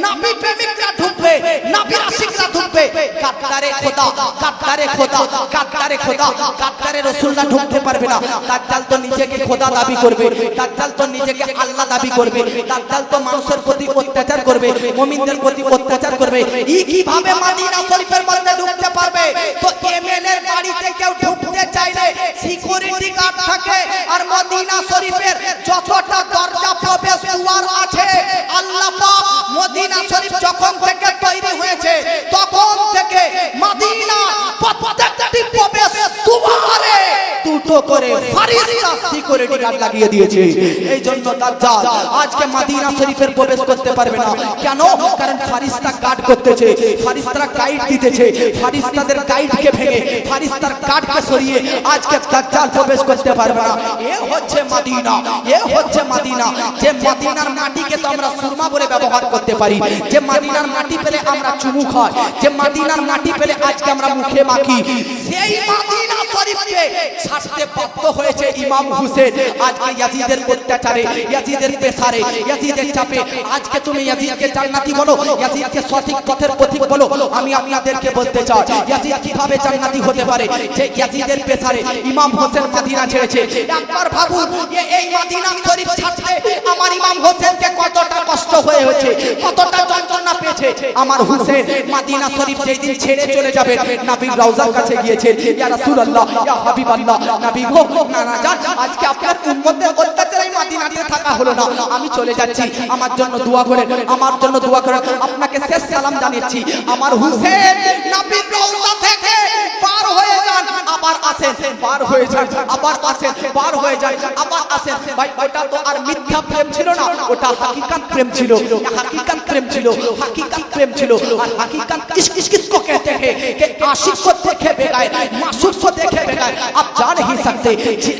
নবী প্রেমিকরা ঢুকবে, নবী আশিকরা ঢুকবে। গাদ্দারে খোদা, গাদ্দারে খোদা, গাদ্দারে খোদা, গাদ্দারে রাসূলুল্লাহ ঢুকতে পারবে না। দাজ্জাল তো নিজেকে খোদা দাবি করবে, দাজ্জাল তো নিজেকে আল্লাহ দাবি করবে, দাজ্জাল তো মানুষের প্রতি অত্যাচার করবে, মুমিনদের প্রতি অত্যাচার করবে। কিভাবে মদিনা শরীফের মধ্যে ঢুকতে পারবে? তো এমএলএ এর বাড়িতে কেউ ঢুকতে চাইলে সিকিউরিটি গার্ড থাকে। আর মদিনা শরীফের যতটা দরজা প্রবেশ দুয়ার আছে, আল্লাহ পাক মদিনা শরীফ যখন থেকে তৈরি হয়েছে, তখন থেকে মদিনা প্রত্যেকটি প্রবেশ দুয়ারে দুটো করে ফারিস্তা সিকিউরিটি গার্ড লাগিয়ে দিয়েছে। এই জন্য দাজ্জাল আজকে মদিনা শরীফের প্রবেশ করতে পারবে না। কেন? কারণ ফারিস্তা গার্ড করতেছে, ফারিস্তারা গাইড দিতেছে, ফারিস্তাদের গাইডকে ভেঙে ফারিস্তার গার্ডকে সরিয়ে আজকে দাজ্জাল প্রবেশ করতে পারবে না। এ হচ্ছে মদিনা, এ হচ্ছে মদিনা। যে মদিনার মাটিকে তো আমরা সুরমা বলে ব্যবহার করতে পারি, যে মদিনার মাটি পেলে আমরা চুমু খাই, যে মদিনার মাটি পেলে আজকে আমরা মুখে মাখি, সেই মদিনা শরীফকে ছাড়তে বাধ্য হয়েছে ইমাম হুসেন। আজকে ইয়াজিদের অত্যাচারে, ইয়াজিদের প্রেসারে, ইয়াজিদের চাপে আজকে তুমি ইয়াজিদকে জান্নাতি বলো, ইয়াজিদকে সঠিক পথের পথিক বলো। আমি আপনাদেরকে বলতে চাই ইয়াজিদ কিভাবে জান্নাতি হতে পারে? যে ইয়াজিদের প্রেসারে ইমাম হোসেন মদিনা ছেড়েছে। একবার ভাবুন এই মদিনা শরীফ ছাড়তে আমার ইমাম হোসেনকে কতটা কষ্ট হয়েছে, কতটা যন্ত্রণা পেয়েছে। আমার হোসেন মদিনা শরীফ যেই দিন ছেড়ে চলে যাবে, নবীর রওজার কাছে গিয়েছে, ইয়া রাসূলুল্লাহ, ইয়া হাবিবাল্লাহ, নবী গো না যান, আজকে আপনার উম্মতের অত্যাচারে মদিনাতে থাকা হলো না, আমি চলে যাচ্ছি, আমার জন্য দোয়া করেন, আমার জন্য দোয়া করেন। আপনাকে শেষ সালাম জানাচ্ছি। আমার হোসেন নবীর রওজা থেকে পার হয়ে যান, আবার আসেন, পার হয়ে যান, আবার আসেন, পার হয়ে যান, আবার আসেন। ভাই ওটা তো আর মিথ্যা প্রেম ছিল না, ওটা হাকিকাত প্রেম ছিল, হাকিকাত প্রেম ছিল, হাকিকাত প্রেম ছিল। আর হাকিকাत किसको कहते हैं कि आशिक को देखे बगैर, मासूम को देखे बगैर आप जा नहीं सकते,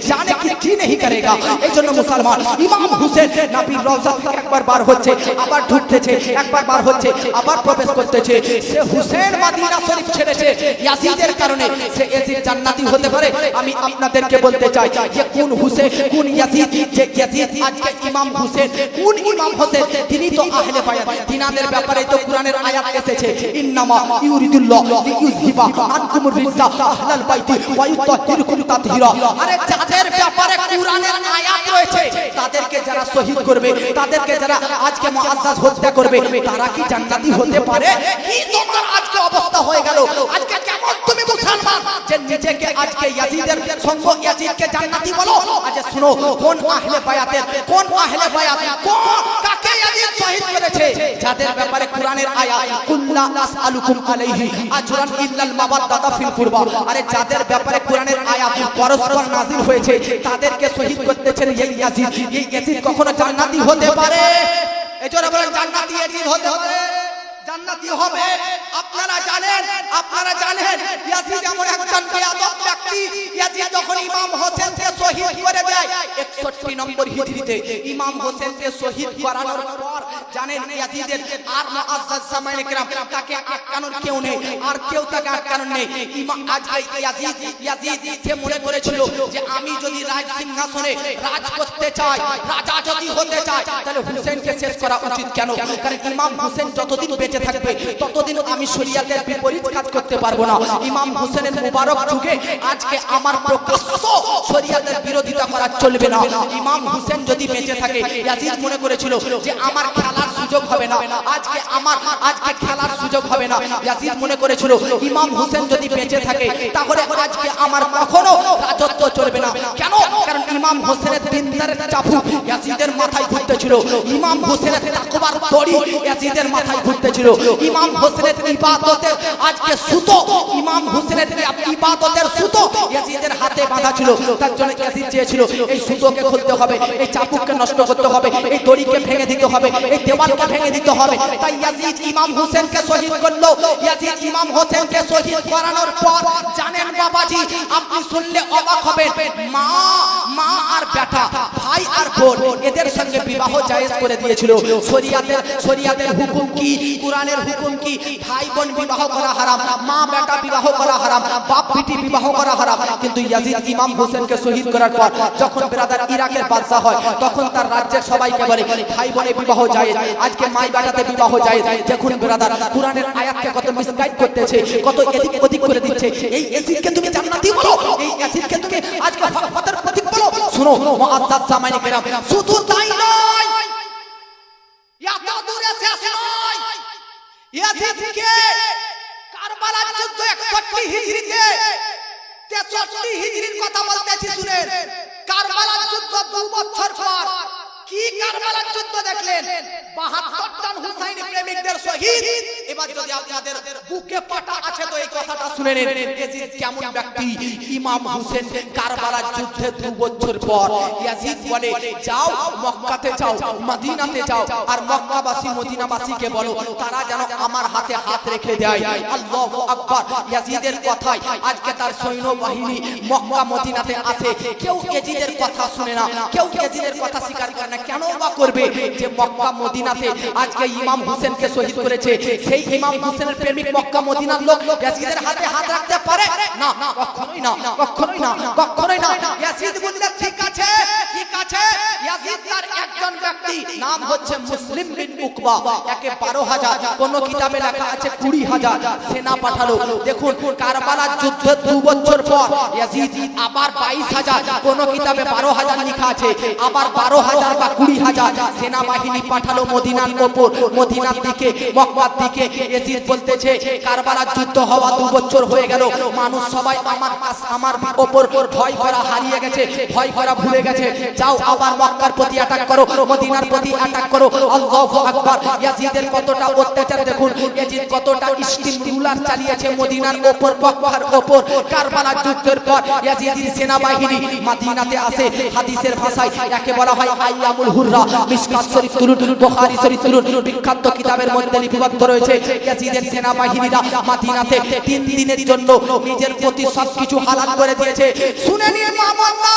जाने की जी नहीं करेगा। এই জন্য মুসলমান ইমাম হোসেন নবীর রওজা থেকে একবার বার হচ্ছে, আবার ঢুকতেছে, একবার বার হচ্ছে, আবার প্রবেশ করতেছে। সে হোসেন মদিনা শরীফ ছেড়েছে ইয়াজিদের কারণে, সে ইয়াজিদ জান্নাতি হতে পারে? আমি আপনাদেরকে বলতে চাই যে কোন হোসেন, কোন ইয়াজিদ, যে ইয়াজিদ আজকে ইমাম হোসেন, কোন ইমাম হোসেন? তিনি তো আহলে বায়াত, তিনাদের ব্যাপারে তো কোরআনের আয়াত এসেছে, ইন্নামা ইউরিদুল্লাহ লিইউযহিবা আনকুমুর রিজসা আহলাল বাইতি ওয়া ইউতাহিরকুম তাতহীরা। আরে যাদের ব্যাপারে কোরআনের আয়াত রয়েছে তাদেরকে যারা শহীদ করবে, তাদেরকে যারা আজকে মুআজ্জাজ হত্যা করবে, তারা কি জান্নাতি হতে পারে? কি তোমার আজকে অবস্থা হয়ে গেল? আজকে কেমন তুমি মুসলমান যে নিজেকে আজকে ইয়াজিদের সঙ্গ, ইয়াজিদকে জান্নাতি বলো? আজ শুনো, কোন আহলে বায়াতের, কোন আহলে বায়াত, কোন কাকে ইয়াজিদ শহীদ করেছে? যাদের ব্যাপারে কোরআনের আয়াত কুল্লা আসআলুকুম আলাইহি আজরান ইল্লাল মাওয়াদ্দাতা ফিল কুরবা। আরে যাদের ব্যাপারে কোরআনের আয়াত পরস্পর নাযিল হয়েছে তাদেরকে শহীদ করতেছেন এই ইয়াজিদ। এই ইয়াজিদ কখনো জান্নাতি হতে পারে? এজন্য বলেন জান্নাতি ইয়াজিদ হতে পারে, জান্নাতি হবে। আপনারা জানেন, আপনারা জানেন ইয়াজিদ এমন একজন বেয়াদব ব্যক্তি। ইয়াজিদ যখন ইমাম হোসেনকে শহীদ করে দেয় 61 নম্বর হিজরিতে, ইমাম হোসেনকে শহীদ করানোর পর জানেন ইয়াজিদের আর মুআজ্জাজ সামাইনে کرام তাকে আটকানোর কেউ নেই, আর কেউ তাকে আটকানোর নেই। ইমাম আজকে ইয়াজিদ সে মনে করেছিল যে আমি যদি রাজ সিংহাসনে রাজ করতে চাই, রাজা যদি হতে চাই, তাহলে হোসেনকে শেষ করা উচিত। কেন? কারণ ইমাম হোসেন যতদিন বেঁচে থাকবে ততদিন আমি শরীয়তের বিপরীত কাজ করতে পারবো না। ইমাম হোসেনের মুবারক যুগে আজকে আমার প্রকাশ্য শরীয়তের বিরোধিতা করা চলবে না। ইমাম হোসেন যদি বেঁচে থাকে, ইয়াজিদ মনে করেছিল যে আমার খেলার সুযোগ হবে না, আজকে আমার আজকে খেলার সুযোগ হবে না। ইয়াজিদ মনে করেছিল ইমাম হোসেন যদি বেঁচে থাকে তাহলে আজকে আমার কখনো রাজত্ব চলবে না। কেন? কারণ ইমাম হোসেনের দিনদারের চাবুক ইয়াজিদের মাথায় ঘুরতেছিল, ইমাম হোসেনের তাকওয়ার দড়ি ইয়াজিদের মাথায় ঘুরতেছিল, ইমাম হোসেনের ইবাদতের আজকে সুতো, ইমাম হোসেনের ইবাদতের সুতো ইয়াজিদের হাতে বাঁধা ছিল। তার জন্য ইয়াজিদ চেয়েছিল এই সুতোকে খুলতে হবে, এই চাবুককে নষ্ট করতে হবে, এই দড়িকে ভেঙে দিতে হবে, এই দেওয়ালকে ভেঙে দিতে হবে। তাই ইয়াজিদ ইমাম হোসেনকে শহীদ করলো। ইয়াজিদ ইমাম হোসেনকে শহীদ করানোর পর জানেন বাবাজি, আপনি শুনলে অবাক হবেন, মা আর বেটা, ভাই আর বোন, এদের সঙ্গে বিবাহ জায়েজ করে দিয়েছিল। শরীয়তের হুকুম কি, কোরআনের হুকুম কি? ভাই বোন বিবাহ করা হারাম, মা বেটা বিবাহ করা হারাম, বাপ বেটি বিবাহ করা হারাম। কিন্তু ইয়াজিদ ইমাম হোসেনকে শহীদ করার পর যখন ব্রাদার ইরাকের বাদশা হয়, তখন তার রাজ্যের সবাইকে বলে ভাই বোনে বিবাহ জায়েজ, আজকে মাই বেটাতে বিবাহ জায়েজ। দেখুন ব্রাদার, কোরআনের আয়াতকে কত মিসগাইড করতেছে, কত এদিক ওদিক করে দিচ্ছে। এই ইয়াজিদকে তুমি জান্নাতি বলো, এই ইয়াজিদকে তুমি আজকে পথের প্রতীক বলো। শুনো মুআজ্জাজ সামাইনে কেরাম, শুধু তাই নয়, এত দূরে শেষ নয়, ইয়াজিদকে কারবালার যুদ্ধ 61 হিজরিতে, 63 হিজরির কথা বলতেছি শুনেন, কারবালার যুদ্ধ 2 বছর পর কি কারবালার যুদ্ধ দেখলেন? 72 জন হুসাইনি প্রেমিকদের শহীদ। এবার যদি আপনাদের বুকে পাটা আছে তো এই কথাটা শুনে নিন, ইয়াজিদ কেমন ব্যক্তি। ইমাম হোসেন কারবালার যুদ্ধে 2 বছর পর ইয়াজিদ বলে, যাও মক্কাতে যাও, মদিনাতে যাও, আর মক্কাবাসী মদিনাবাসীকে বলো তারা যেন আমার হাতে হাত রেখে দেয়। আল্লাহু আকবার। ইয়াজিদের কথায় আজকে তার সৈন্যবাহিনী মক্কা মদিনাতে আসে। কেউ ইয়াজিদের কথা শুনে না, কেউ ইয়াজিদের কথা স্বীকার করে না। কেন বা করবে? যে মক্কা মদিনাতে আজকে ইমাম হোসেনকে শহীদ করেছে, সেই ইমাম হোসেনের প্রেমিক মক্কা মদিনার লোক ইয়াজিদের হাতে হাত রাখতে পারে না? কখনোই না, কখনোই না, কখনোই না। ইয়াজিদ বললেন ঠিক আছে, ঠিক আছে। ইয়াজিদ তার একজন ব্যক্তি, নাম হচ্ছে মুসলিম বিন উকবা, একে 12,000, কোন কিতাবে লেখা আছে 20,000 সেনা পাঠালো। দেখুন কারবালার যুদ্ধে 2 বছর পর ইয়াজিদ আবার 22,000, কোন কিতাবে 12,000 লেখা আছে, আবার 12,000 বা 20,000 সেনাবাহিনী পাঠালো মদিনার উপর, মদিনার দিকে, মক্কার দিকে। ইয়াজিদ বলতেছে কারবালার যুদ্ধ হওয়া 2 বছর হয়ে গেল, মানুষ সবাই আমার উপর ভয় করা হারিয়ে গেছে, ভয় করা ভুলে গেছে। যাও আবার মক্কার প্রতি অ্যাটাক করো, মদিনার প্রতি অ্যাটাক করো। আল্লাহু আকবার। ইয়াজিদের কতটা অত্যাচার দেখুন, ইয়াজিদ কতটা স্টিম রুলার চালিয়েছে মদিনার উপর, মক্কার উপর। কারবালার যুদ্ধের পর ইয়াজিদের সেনাবাহিনী মদিনাতে আসে। হাদিসের ভাষায় একে বলা হয় আইয়ামুল হুররা। মিশকাত শরীফ তুলুন, বুখারী শরীফ তুলুন, বিখ্যাত কিতাবের মধ্যে লিপিবদ্ধ রয়েছে। ইয়াজিদের সেনাবাহিনীরা মদিনাতে 3 দিনের জন্য নিজের প্রতি সবকিছু হালাল করে দিয়েছে। শুনে নিন মা বোনরা,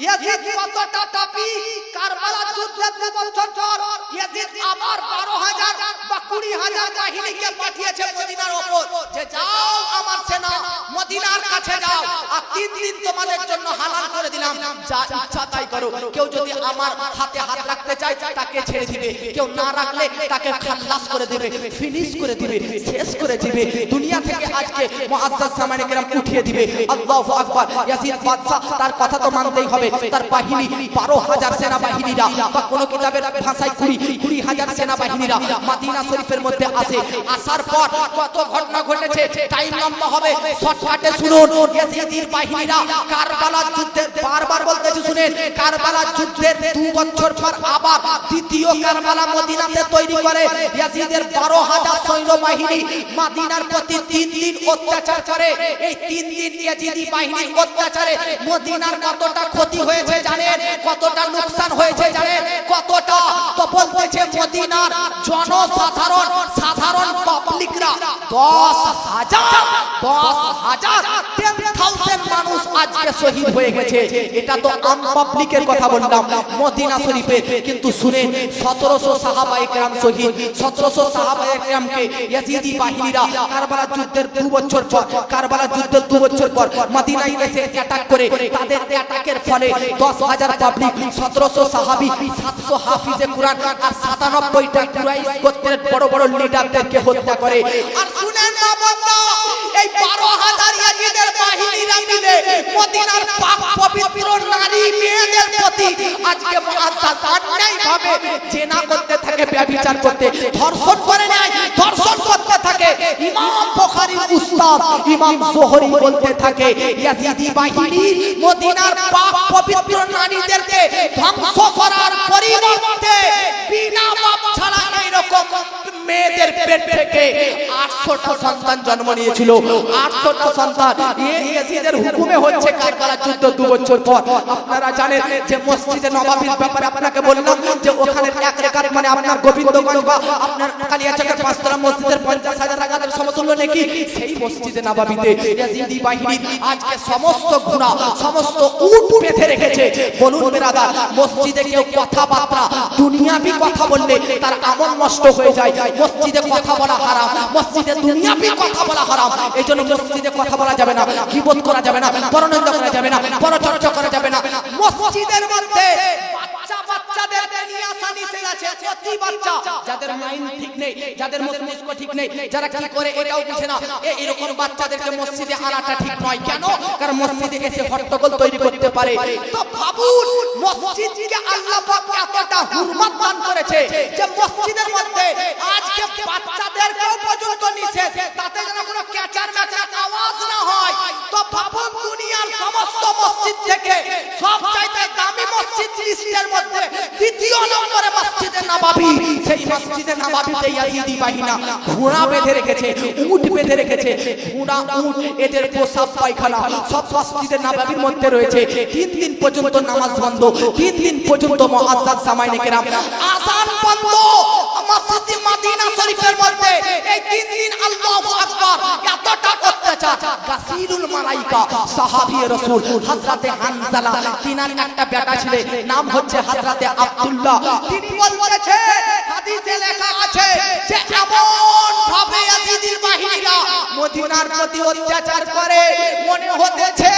ইয়াজিদ কতটা পাপী। কারবালার যুদ্ধের 2 বছর পর ইয়াজিদ আবার 12,000 বা 20,000 বাহিনীকে পাঠিয়েছে মদিনার উপর, যে যাও আমার সেনা মদিনার কাছে যাও, আর 3 দিন তোমাদের জন্য হালাল করে দিলাম, যা ইচ্ছা তাই করো। কেউ যদি আমার হাতে হাত রাখতে চায় তাকে ছেড়ে দিবে, কেউ না রাখলে তাকে খালাস করে দিবে, ফিনিশ করে দিবে, শেষ করে দিবে, দুনিয়া থেকে আজকে মুআজ্জাজ সামানে কেরাম উঠিয়ে দিবে। আল্লাহু আকবার। ইয়াজিদ বাদশা তার কথা তো মানতেই হবে। তার বাহিনী 12,000 সেনাবাহিনীরা, বা কোন কিতাবের ভাষায় 20,000 সেনাবাহিনীরা মদিনা শরীফের মধ্যে আসে। আসার পর কত ঘটনা ঘটেছে, টাইম লম্বা হবে, শর্টকাটে শুনুন। ইয়াজিদের বাহিনীরা কারবালার যুদ্ধের, বারবার বলতেছি শুনেন, কারবালার যুদ্ধের 2 বছর পর আবার দ্বিতীয় কারবালা মদিনাতে তৈরি করে। ইয়াজিদের 12,000 সৈন্যবাহিনী মদিনার প্রতি 3 দিন অত্যাচার করে। এই 3 দিন ইয়াজিদি বাহিনীর অত্যাচারে মদিনার কতটা ক্ষতি হয়েছে জানেন, কতটা লোকসান হয়েছে জানেন, কতটা? তো বলতেছে মদিনার জনসাধারণ, সাধারণ পাবলিকরা 10,000 মানুষ আজকে শহীদ হয়ে গেছে। এটা তো আম পাবলিকের কথা বললাম মদিনা শরীফের, কিন্তু শুনেন 1700 সাহাবায়ে কেরাম শহীদ। 1700 সাহাবায়ে কেরামকে ইয়াজিদি বাহিনীরা কারবালার যুদ্ধের 2 বছর পর, কারবালার যুদ্ধের 2 বছর পর মদিনায় এসে অ্যাটাক করে। তাদের অ্যাটাকের ফলে 10,000 পাবলিক, 1700 সাহাবী, 700 হাফিজে কুরআন আর 97টা কুরাইশ গোত্রের বড় বড় লিডারদেরকে হত্যা করে। আর শুনেন না বাবা, এই 12,000 ইয়াজিদের বাহিনীরা মিলে মদিনার পাক পবিত্র নারী মেয়েদের প্রতি আজকে মুআজ্জাজ অন্যায়ভাবে জিনা করতে থাকে, ব্যভিচার করতে, ধর্ষণ করে নেয়, ধর্ষণ করতে থাকে। ইমাম বুখারীর উস্তাদ ইমাম যোহরী বলতে থাকে ইয়াজিদি বাহিনী মদিনার পাক পবিত্র নারীদেরকে ধ্বংস করার পরিবর্তে বিনা বাপ ছাড়া এইরকম মেয়েদের পেট থেকে 800টা সন্তান জন্ম নিয়েছিল। 800টা সন্তান ইয়াজিদের হুকুমে হচ্ছে কারবালার যুদ্ধ 2 বছর পর। আপনারা জানেন যে মসজিদে নববীর ব্যাপারে আপনাকে বললাম যে ওখানে 1 রাকাত মানে আপনার গোবিন্দগঞ্জ বা আপনার কালিয়াচকের 5তলা মসজিদের 50,000 রাকাতের সমতুল্য নাকি। সেই মসজিদে নববীতে ইয়াজিদি বাহিনী আজকে সমস্ত গুনাহ, সমস্ত উট বেঁধে রেখেছে। বলুন বেরাদার, মসজিদে কেউ কথাবার্তা দুনিয়াবি কথা বললে তার আমল নষ্ট হয়ে যায়। মসজিদে কথা বলা হারাম, মসজিদে দুনিয়াবি কথা বলা হারাম। এইজন্য মসজিদে কথা বলা যাবে না, গীবত করা যাবে না, পরনিন্দা করা যাবে না, পরচর্চা করা যাবে না। মসজিদের মধ্যে বাচ্চাদেরকে নিয়ে আসা নিষেধ আছে। প্রতি বাচ্চা যাদের মাইন্ড ঠিক নেই, যাদের মস্তিষ্ক ঠিক নেই, যারা কি করে এটাও বুঝে না, এরকম বাচ্চাদেরকে মসজিদে আনাটা ঠিক নয়। কেন? কারণ মসজিদে এসে হট্টগোল তৈরি করতে পারে। তো ভাবুন, মসজিদকে আল্লাহ পাক এতটা হুরমত দান করেছে যে মসজিদের মধ্যে আজকে বাচ্চাদেরকেও পর্যন্ত নিষেধ, তাতে যেন কোনো ক্যাচার ম্যাচার আওয়াজ না হয়। তো ভাবুন, দুনিয়ার সমস্ত মসজিদ থেকে সবচাইতে দামি মসজিদ লিস্টের মধ্যে 2য় নম্বরে মসজিদে নববী। সেই মসজিদে নববীতে ইয়াজিদি বাহিনা ঘোড়া বেঁধে রেখেছে, উট বেঁধে রেখেছে, ঘোড়া উট এদের পোশাক পায়খানা সব মসজিদে নববীর মধ্যে রয়েছে। 3 দিন পর্যন্ত নামাজ বন্ধ, 3 দিন পর্যন্ত মুআজ্জাজ সামাইনে কেরাম আযান বন্ধ মসজিদে মদিনা শরীফের মধ্যে। এই 3 দিন আল্লাহু আকবার, এতটা অত্যাচার। গাসিরুল মালাইকা সাহাবী রাসূল হযরতে হানজালা, তিনার একটা বেটা ছিল, নাম হচ্ছে হযরতে আব্দুল্লাহ। তিনি বলছে হাদিসে লেখা আছে যে এমন ভাবে ইয়াজিদির বাহিনীরা মদিনার প্রতি অত্যাচার করে, মনে হতেছে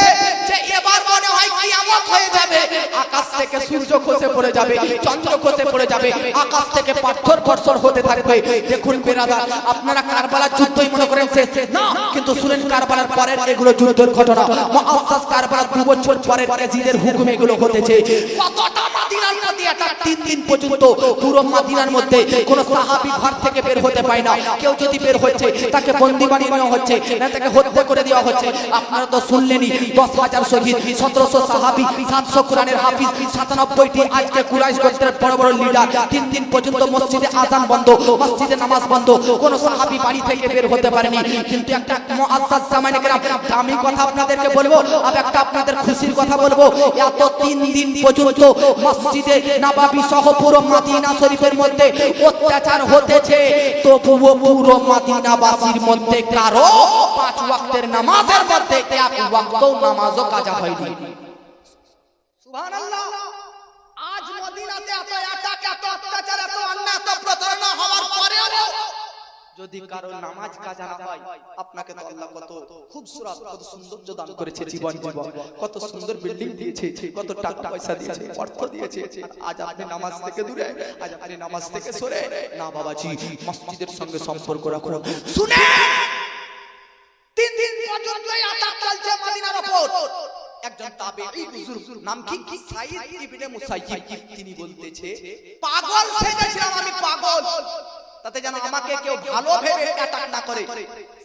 যে এবার মনে হয় কিয়ামত হয়ে যাবে। আকাশ থেকে সূর্য খসে পড়ে যাবে, চন্দ্র খসে পড়ে যাবে, আকাশ থেকে পাথর বর্ষণ হতে থাকবে। দেখুন বেরাদার, আপনারা কারবালার যুদ্ধই মনে করেন শেষ না, কিন্তু শুনেন কারবালার পরের এগুলো যুদ্ধের ঘটনা। মুআজ্জাজ কারবালার 2 বছর পরে ইয়াজিদের হুকুমে এগুলো ঘটেছে। কতটা মদিনার প্রতি এটা 3 দিন পর্যন্ত পুরো মদিনার মধ্যে কোন সাহাবী ঘর থেকে বের হতে পায় না। কেউ যদি বের হচ্ছে তাকে বন্দী বানিয়ে নেওয়া হচ্ছে, না তাকে হত্যা করে দেওয়া হচ্ছে। আপনারা তো শুনলেনই 10,000 শহীদ, 1700 সাহাবী, 700 কোরআনের হাফিজ, 97টি আজকে কুরাইশ গোত্রের বড় বড় লিডার। 3 দিন পর্যন্ত মসজিদে আযান বন্ধ, মসজিদে নামাজ বন্ধ, কোন সাহাবী বাড়ি থেকে বের হতে পারেনি। কিন্তু একটা মুআজ্জাজ সামাইনে কেরাম দামি কথা আপনাদেরকে বলবো, আর একটা আপনাদের খুশির কথা বলবো। এত 3 দিন পর্যন্ত মসজিদে নববী সহ পুরো মদিনা শরীফের মধ্যে অত্যাচার হতেছে, তবুও পুরো মদিনাবাসীর মধ্যে কারো 5 ওয়াক্তের নামাজের মধ্যে 1 ওয়াক্ত নামাজও কাজা হয়নি। সুবহানাল্লাহ। আজ মদিনাতে এত অ্যাটাক, এত অত্যাচার, এত অন্যায়, এত প্রতারণা হওয়ার পরেও যদি কারো নামাজ কাজা না হয়, আপনাকে তো আল্লাহ কত খুবসুরত, কত সৌন্দর্য দান করেছে, জীবন কত সুন্দর বিল্ডিং দিয়েছে, কত টাকা পয়সা দিয়েছে, অর্থ দিয়েছে। আজ আপনি নামাজ থেকে দূরে, আজ আপনি নামাজ থেকে সরে। না বাবাজি, মসজিদের সঙ্গে সম্পর্ক রাখুন। শুনে 3 দিন পর্যন্ত অ্যাটাক চলছে মদিনার উপর। একজন তাবেঈ হুজুর, নাম কি সাঈদ ইবনে মুসাইয়িব, তিনি বলতেছে পাগল সেজেছিলাম আমি, পাগল, তাতে যেন আমাকে কেউ ভালো ভেবে অ্যাটাক না করে।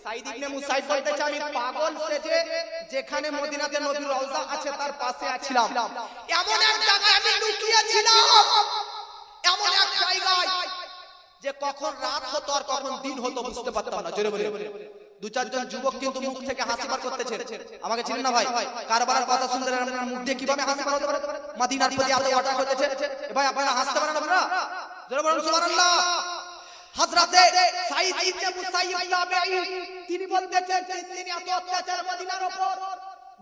সাঈদ ইবনে মুসাইয়িব বলতেছে আমি পাগল সেজে যেখানে মদিনাতে নবীর রওজা আছে তার পাশে আছিলাম, এমন এক জায়গায় আমি লুকিয়ে ছিলাম, এমন এক জায়গায় যে কখন রাত হতো আর কখন দিন হতো বুঝতে পারতাম না। জোরে বলে 2-4 জন যুবক কিন্তু মুখ থেকে হাসি বার করতেছে। আমাকে চিনেন না ভাই? কারবালার কথা শুনতে আপনার মুখ দিয়ে কিভাবে হাসি বার হতে পারে? মদিনার প্রতি এত অ্যাটাক হতেছে, ভাই আপনারা হাসতে পারেন আপনারা? জোরে বলুন সুবহানাল্লাহ। হযরতে সাঈদ ইবনে মুসাইয়িব তাবেঈ, তিনি বলতেছেন তিনি এত অত্যাচার মদিনার উপর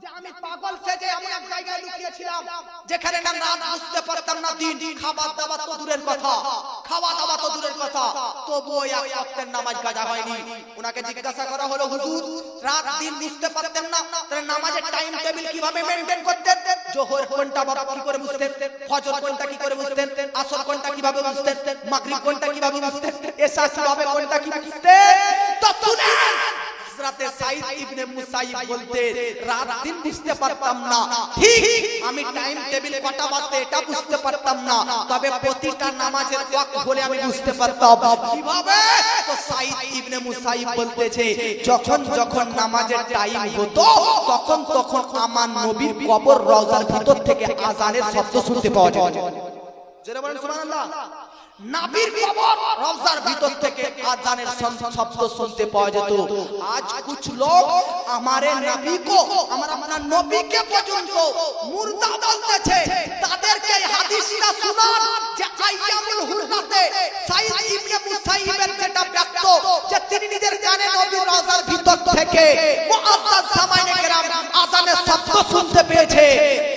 যে আমি পাগল সেজে এমন এক জায়গায় লুকিয়েছিলাম যেখানে না রাত বুঝতে পারতাম না দিন, খাবার দাবার তো দূরের কথা, খাওয়া দাওয়া তো দূরের কথা, তবুও এক ওয়াক্তের নামাজ কাজা হয়নি। ওনাকে জিজ্ঞাসা করা হলো হুজুর রাত দিন বুঝতে পারতেন না, তাহলে নামাজের টাইম টেবিল কিভাবে মেইনটেইন করতেন? জোহর কোনটা কি করে বুঝতেন, ফজর কোনটা কি করে বুঝতেন, আসর কোনটা কিভাবে বুঝতেন, মাগরিব কোনটা কিভাবে বুঝতেন, এশা কিভাবে কোনটা কি বুঝতেন? তো শুনেন হযরতে সাঈদ ইবনে মুসাইয়িব বলতে রাত দিন বুঝতে পারতাম না, ঠিক আমি টাইম টেবিল কটা বাজতে এটা বুঝতে পারতাম না, তবে প্রতিটা নামাজের ওয়াক্ত বলে আমি বুঝতে পারতাম। কিভাবে? তো সাঈদ ইবনে মুসাইয়িব বলতেছে যখন যখন নামাজের টাইম হতো তখন তখন আমার নবীর কবর রওজার ভিতর থেকে আযানের শব্দ শুনতে পাওয়া যেত। জোরে বলেন সুবহানাল্লাহ। নবীর কবর রওজার ভিতর থেকে আযানের শব্দ শুনতে পাওয়া যেত। আজ कुछ लोग हमारे नबी को, আমার আপনার নবীকে পর্যন্ত মুর্দা বলতেছে। তাদেরকে এই হাদিসটা শোনান যে আইয়ামুল হুরনাতে সাঈদ ইবনে মুসাইয়িবের যেটা ব্যক্ত যে তিনি নিজের কানে নবীর রওজার ভিতর থেকে মুআজ্জাজ সামাইনে কেরাম আযানের শব্দ শুনতে পেয়েছে,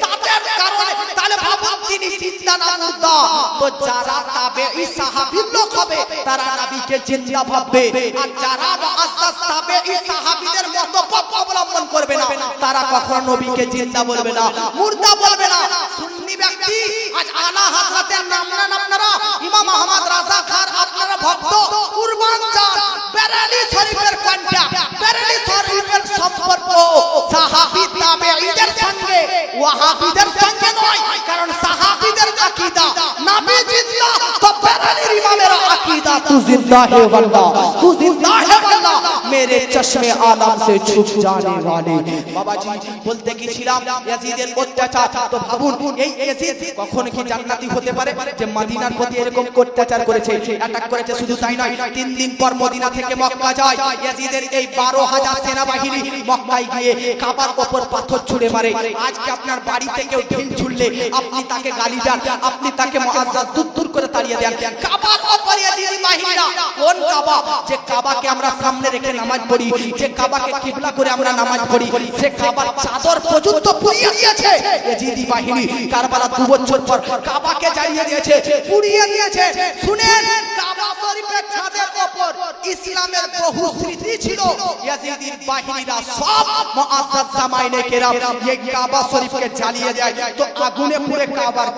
তাদের কারণে তাহলে ভাবুন তিনি জিন্দা না মুর্দা। তো যারা তাবেঈ সাহাবী লোক হবে তারা নবীকে জিন্দা ভাববে, আর যারা মুআজ্জাজ তাবেঈ সাহাবীদের মতো অবলম্বন করবে না তারা কখনো নবীকে জিন্দা বলবে না, মুর্দা বলবে না। সুন্নি ব্যক্তি আজ আলা হযরতের নাম নেন আপনারা, ইমাম আহমদ রাজা খান আপনারা ভক্ত, কুরবান চান, বেরেলি শরীফের কন্যা, বেরেলি শরীফের সম্পর্ক সাহাবী তাবেঈদের সঙ্গে ওয়াহাবীদের সঙ্গে নয়, কারণ সাহাবীদের আকীদা নবী জিন্দা, তো বেরেলির ইমামের আকীদা তু জিন্দা হে ওয়াল্লাহ, তু জিন্দা হে ওয়াল্লাহ, मेरे चश्मे आलम से छुप जाने वाले। বাবাজি বলতে গিয়েছিলাম ইয়াজিদের অত্যাচার, তো ভাবুন এই ইয়াজিদ কখন কি জান্নাতি হতে পারে যে মদিনার প্রতি এরকম অত্যাচার করেছে, অ্যাটাক করেছে। শুধু তাই নয়, 3 দিন পর মদিনা থেকে মক্কা যায়, ইয়াজিদের এই 12,000 সেনাবাহিনী মক্কায় গিয়ে কাবার উপর পাথর ছুঁড়ে মারে। আজকে আপনার বাড়ি থেকে ঢিল ছুড়লে আপনি তাকে গালি দেন, আপনি তাকে মুআজ্জাজ দূর করে তাড়িয়ে দেন। কাবার উপর ইয়াজিদি বাহিনীরা, কোন কাবা? যে কাবাকে আমরা সামনে রেখে নামাজ পড়ি, যে কাবাকে কিবলা করে আমরা নামাজ পড়ি, সে কাবার চাদর পর্যন্ত পুড়িয়ে দিয়েছে ইয়াজিদি বাহিনী। কারবালা 2 বছর পর কাবাকে জ্বালিয়ে দিয়েছে, পুড়িয়ে দিয়েছে। শুনেন, কাবা শরীফের ছাদের উপর ইসলামের বহু স্মৃতি ছিল। ইয়াজিদির বাহিনীরা সব মুআজ্জাজ জামাইনে কেরাম এই কাবা শরীফকে জ্বালিয়ে দেয়, তো আগুনে পুড়ে কাবার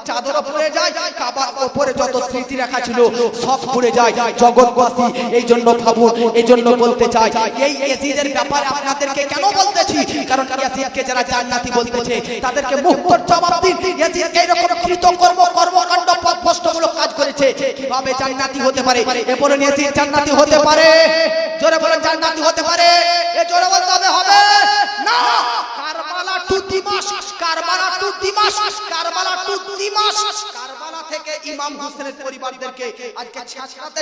চাদর পুড়ে যায়, কাবার উপরে যত স্মৃতি রাখা ছিল সব পুড়ে যায়। জগৎবাসী এই জন্য ভাবুন, এই জন্য বলতে চাই এই ইয়াজিদের ব্যাপারে আপনাদেরকে কেন বলতেছি, কারণ ইয়াজিদকে যারা জান্নাতি বলতেছে তাদেরকে মুক্তর জবাব দিন। ইয়াজিদ এইরকম কর্মকাণ্ড পথভ্রষ্টমূলক কাজ করেছে, কিভাবে জান্নাতি হতে পারে? এ বলেন ইয়াজিদ জান্নাতি হতে পারে? জোরে বলেন জান্নাতি হতে পারে? এ জোরে বলতে হবে না। কারবালা টু দিমাশক, কারবালা টু দিমাশক, কারবালা টু দিমাশক। কারবালা থেকে ইমাম হোসেনের পরিবারদেরকে আজকে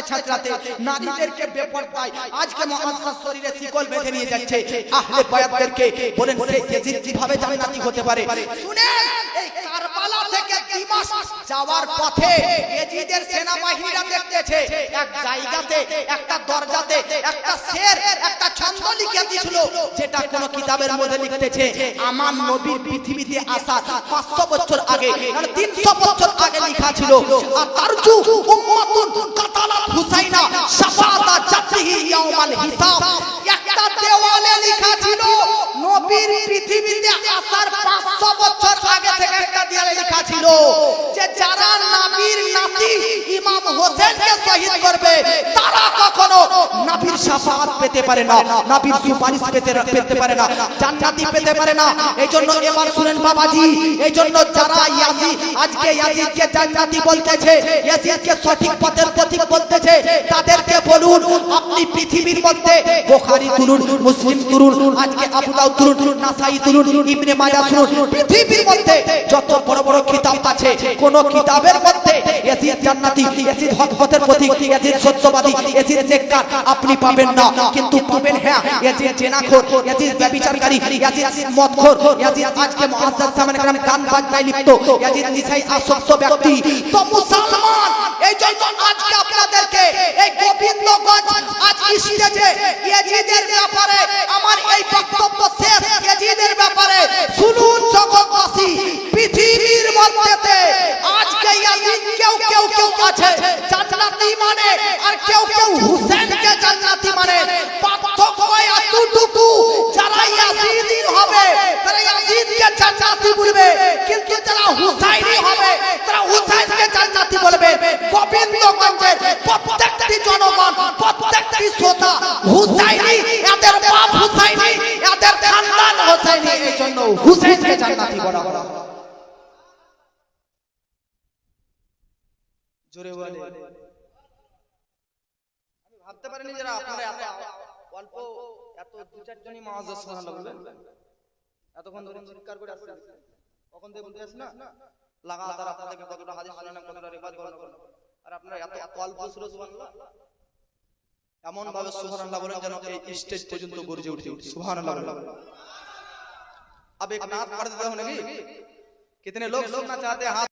ছাত্রাতে নারীদেরকে বেপরদায় আজকে মুআজ্জাজ শরীরে শিকল বেঁধে নিয়ে যাচ্ছে। আহলে বায়াতদেরকে বলেন সে ইয়াজিদ কিভাবে জান্নাতি হতে পারে? শুনেন, এই কারবালা থেকে দিমাশক যাওয়ার পথে ইয়াজিদের সেনাবাহিনীরা দেখতেছে এক জায়গাতে, একটা দরজাতে একটা শের, একটা ছন্দ লিখে দিয়েছিল, যেটা কোন কিতাবের মধ্যে লিখতেছে আমার নবীর পৃথিবীতে আসার 500 বছর আগে, মানে 300 বছর আগে লেখা ছিল, আর তারজু উম্মাতুন কাতালাত হুসাইনা শাফাআতা জাতিহি ইয়াউমাল হিসাব। একটা দেওয়ালে লেখা ছিল নবীর পৃথিবীতে আসার 500 বছর আগে থেকে একটা দেওয়ালে লেখা ছিল যে যারা নবীর নাতি ইমাম হোসেনকে শহীদ করবে তারা কখনো নবীর শাফাআত পেতে পারে না, নবীর সুপারিশ পেতে পারে না, জান্নাতি পেতে পারে না। এইজন্য এবার শুনেন বাবাজি, এইজন্য যারা ইয়াজিদ আজকে ইয়াজিদকে জান্নাতি বলতেছে, ইয়াজিদকে সঠিক পথের প্রতীক বলতেছে, তাদেরকে বলুন আপনি পৃথিবীর মধ্যে বুখারী তুলুন, মুসলিম তুলুন, আজকে আবু দাউদ তুলুন, নাসাই তুলুন, ইবনে মাজাহ তুলুন, পৃথিবীর মধ্যে যত বড় বড় কিতাব আছে কোন কিতাবের মধ্যে ইয়াজিদ জান্নাতি, ইয়াজিদ হক পথের প্রতীক, ইয়াজিদ সত্যবাদী, ইয়াজিদ নেককার আপনি পাবেন না। কিন্তু পাবেন হ্যাঁ ইয়াজিদ জেনাখোর, ইয়াজিদ ব্যভিচারকারী, ইয়াজিদ মদখোর, ইয়াজিদ আজকে মুআজ্জাজ সামনে কারণ গান বাজনায় লিপ্ত, ইয়াজিদ নিশাই আসক্ত ব্যক্তি। তো মুসলমান এই জন্য আজকে আপনাদেরকে এই গোবিন্দগঞ্জ আজ স্টেজে ইয়াজিদের ব্যাপারে আমার এই বক্তব্য শেষ। ইয়াজিদের ব্যাপারে শুনুন জগৎবাসী, পৃথিবীর মধ্যে আজকে ইয়াজিদ কেউ আছে জান্নাতি মানে, আর কেউ হুসেনকে জান্নাতি মানে। পার্থক্য এতটুকু, যারা ইয়াজিদি হবে তারা ইয়াজিদকে জান্নাতি বলবে, কিন্তু যারা হুসাইনি হবে তারা হুসাইনকে জান্নাতি বলবে। গোবিন্দগঞ্জের প্রত্যেকটি জনগণ, প্রত্যেকটি শ্রোতা হুসাইনি, এদের বাপ হুসাইনি, এদের খানদান হুসাইনি, এই জন্য হুসাইনকে জান্নাতি বলা হয়। জোরে বলে আমি ভাবতে পারিনি যারা আপনারা এত অল্প এত 2-4 জনই মুআজ্জাজ সুবহানাল্লাহ বলবেন, এতক্ষণ ধরে চিৎকার করে আসছেন, কখন থেকে বলতে আসেন না লাগাতার আপনাদেরকে কতটা হাদিস শোনালাম, কতটা রিওয়ায়াত বর্ণনা করলাম, আর আপনারা এত অল্প সুরে সুবহানাল্লাহ এমন ভাবে সুবহানাল্লাহ বলেন যেন এই স্টেজ পর্যন্ত গর্জে উঠে সুবহানাল্লাহ বলেন। अब एक नात पढ़ देता हूं, कितने लोग सुनना चाहते हैं? हाथ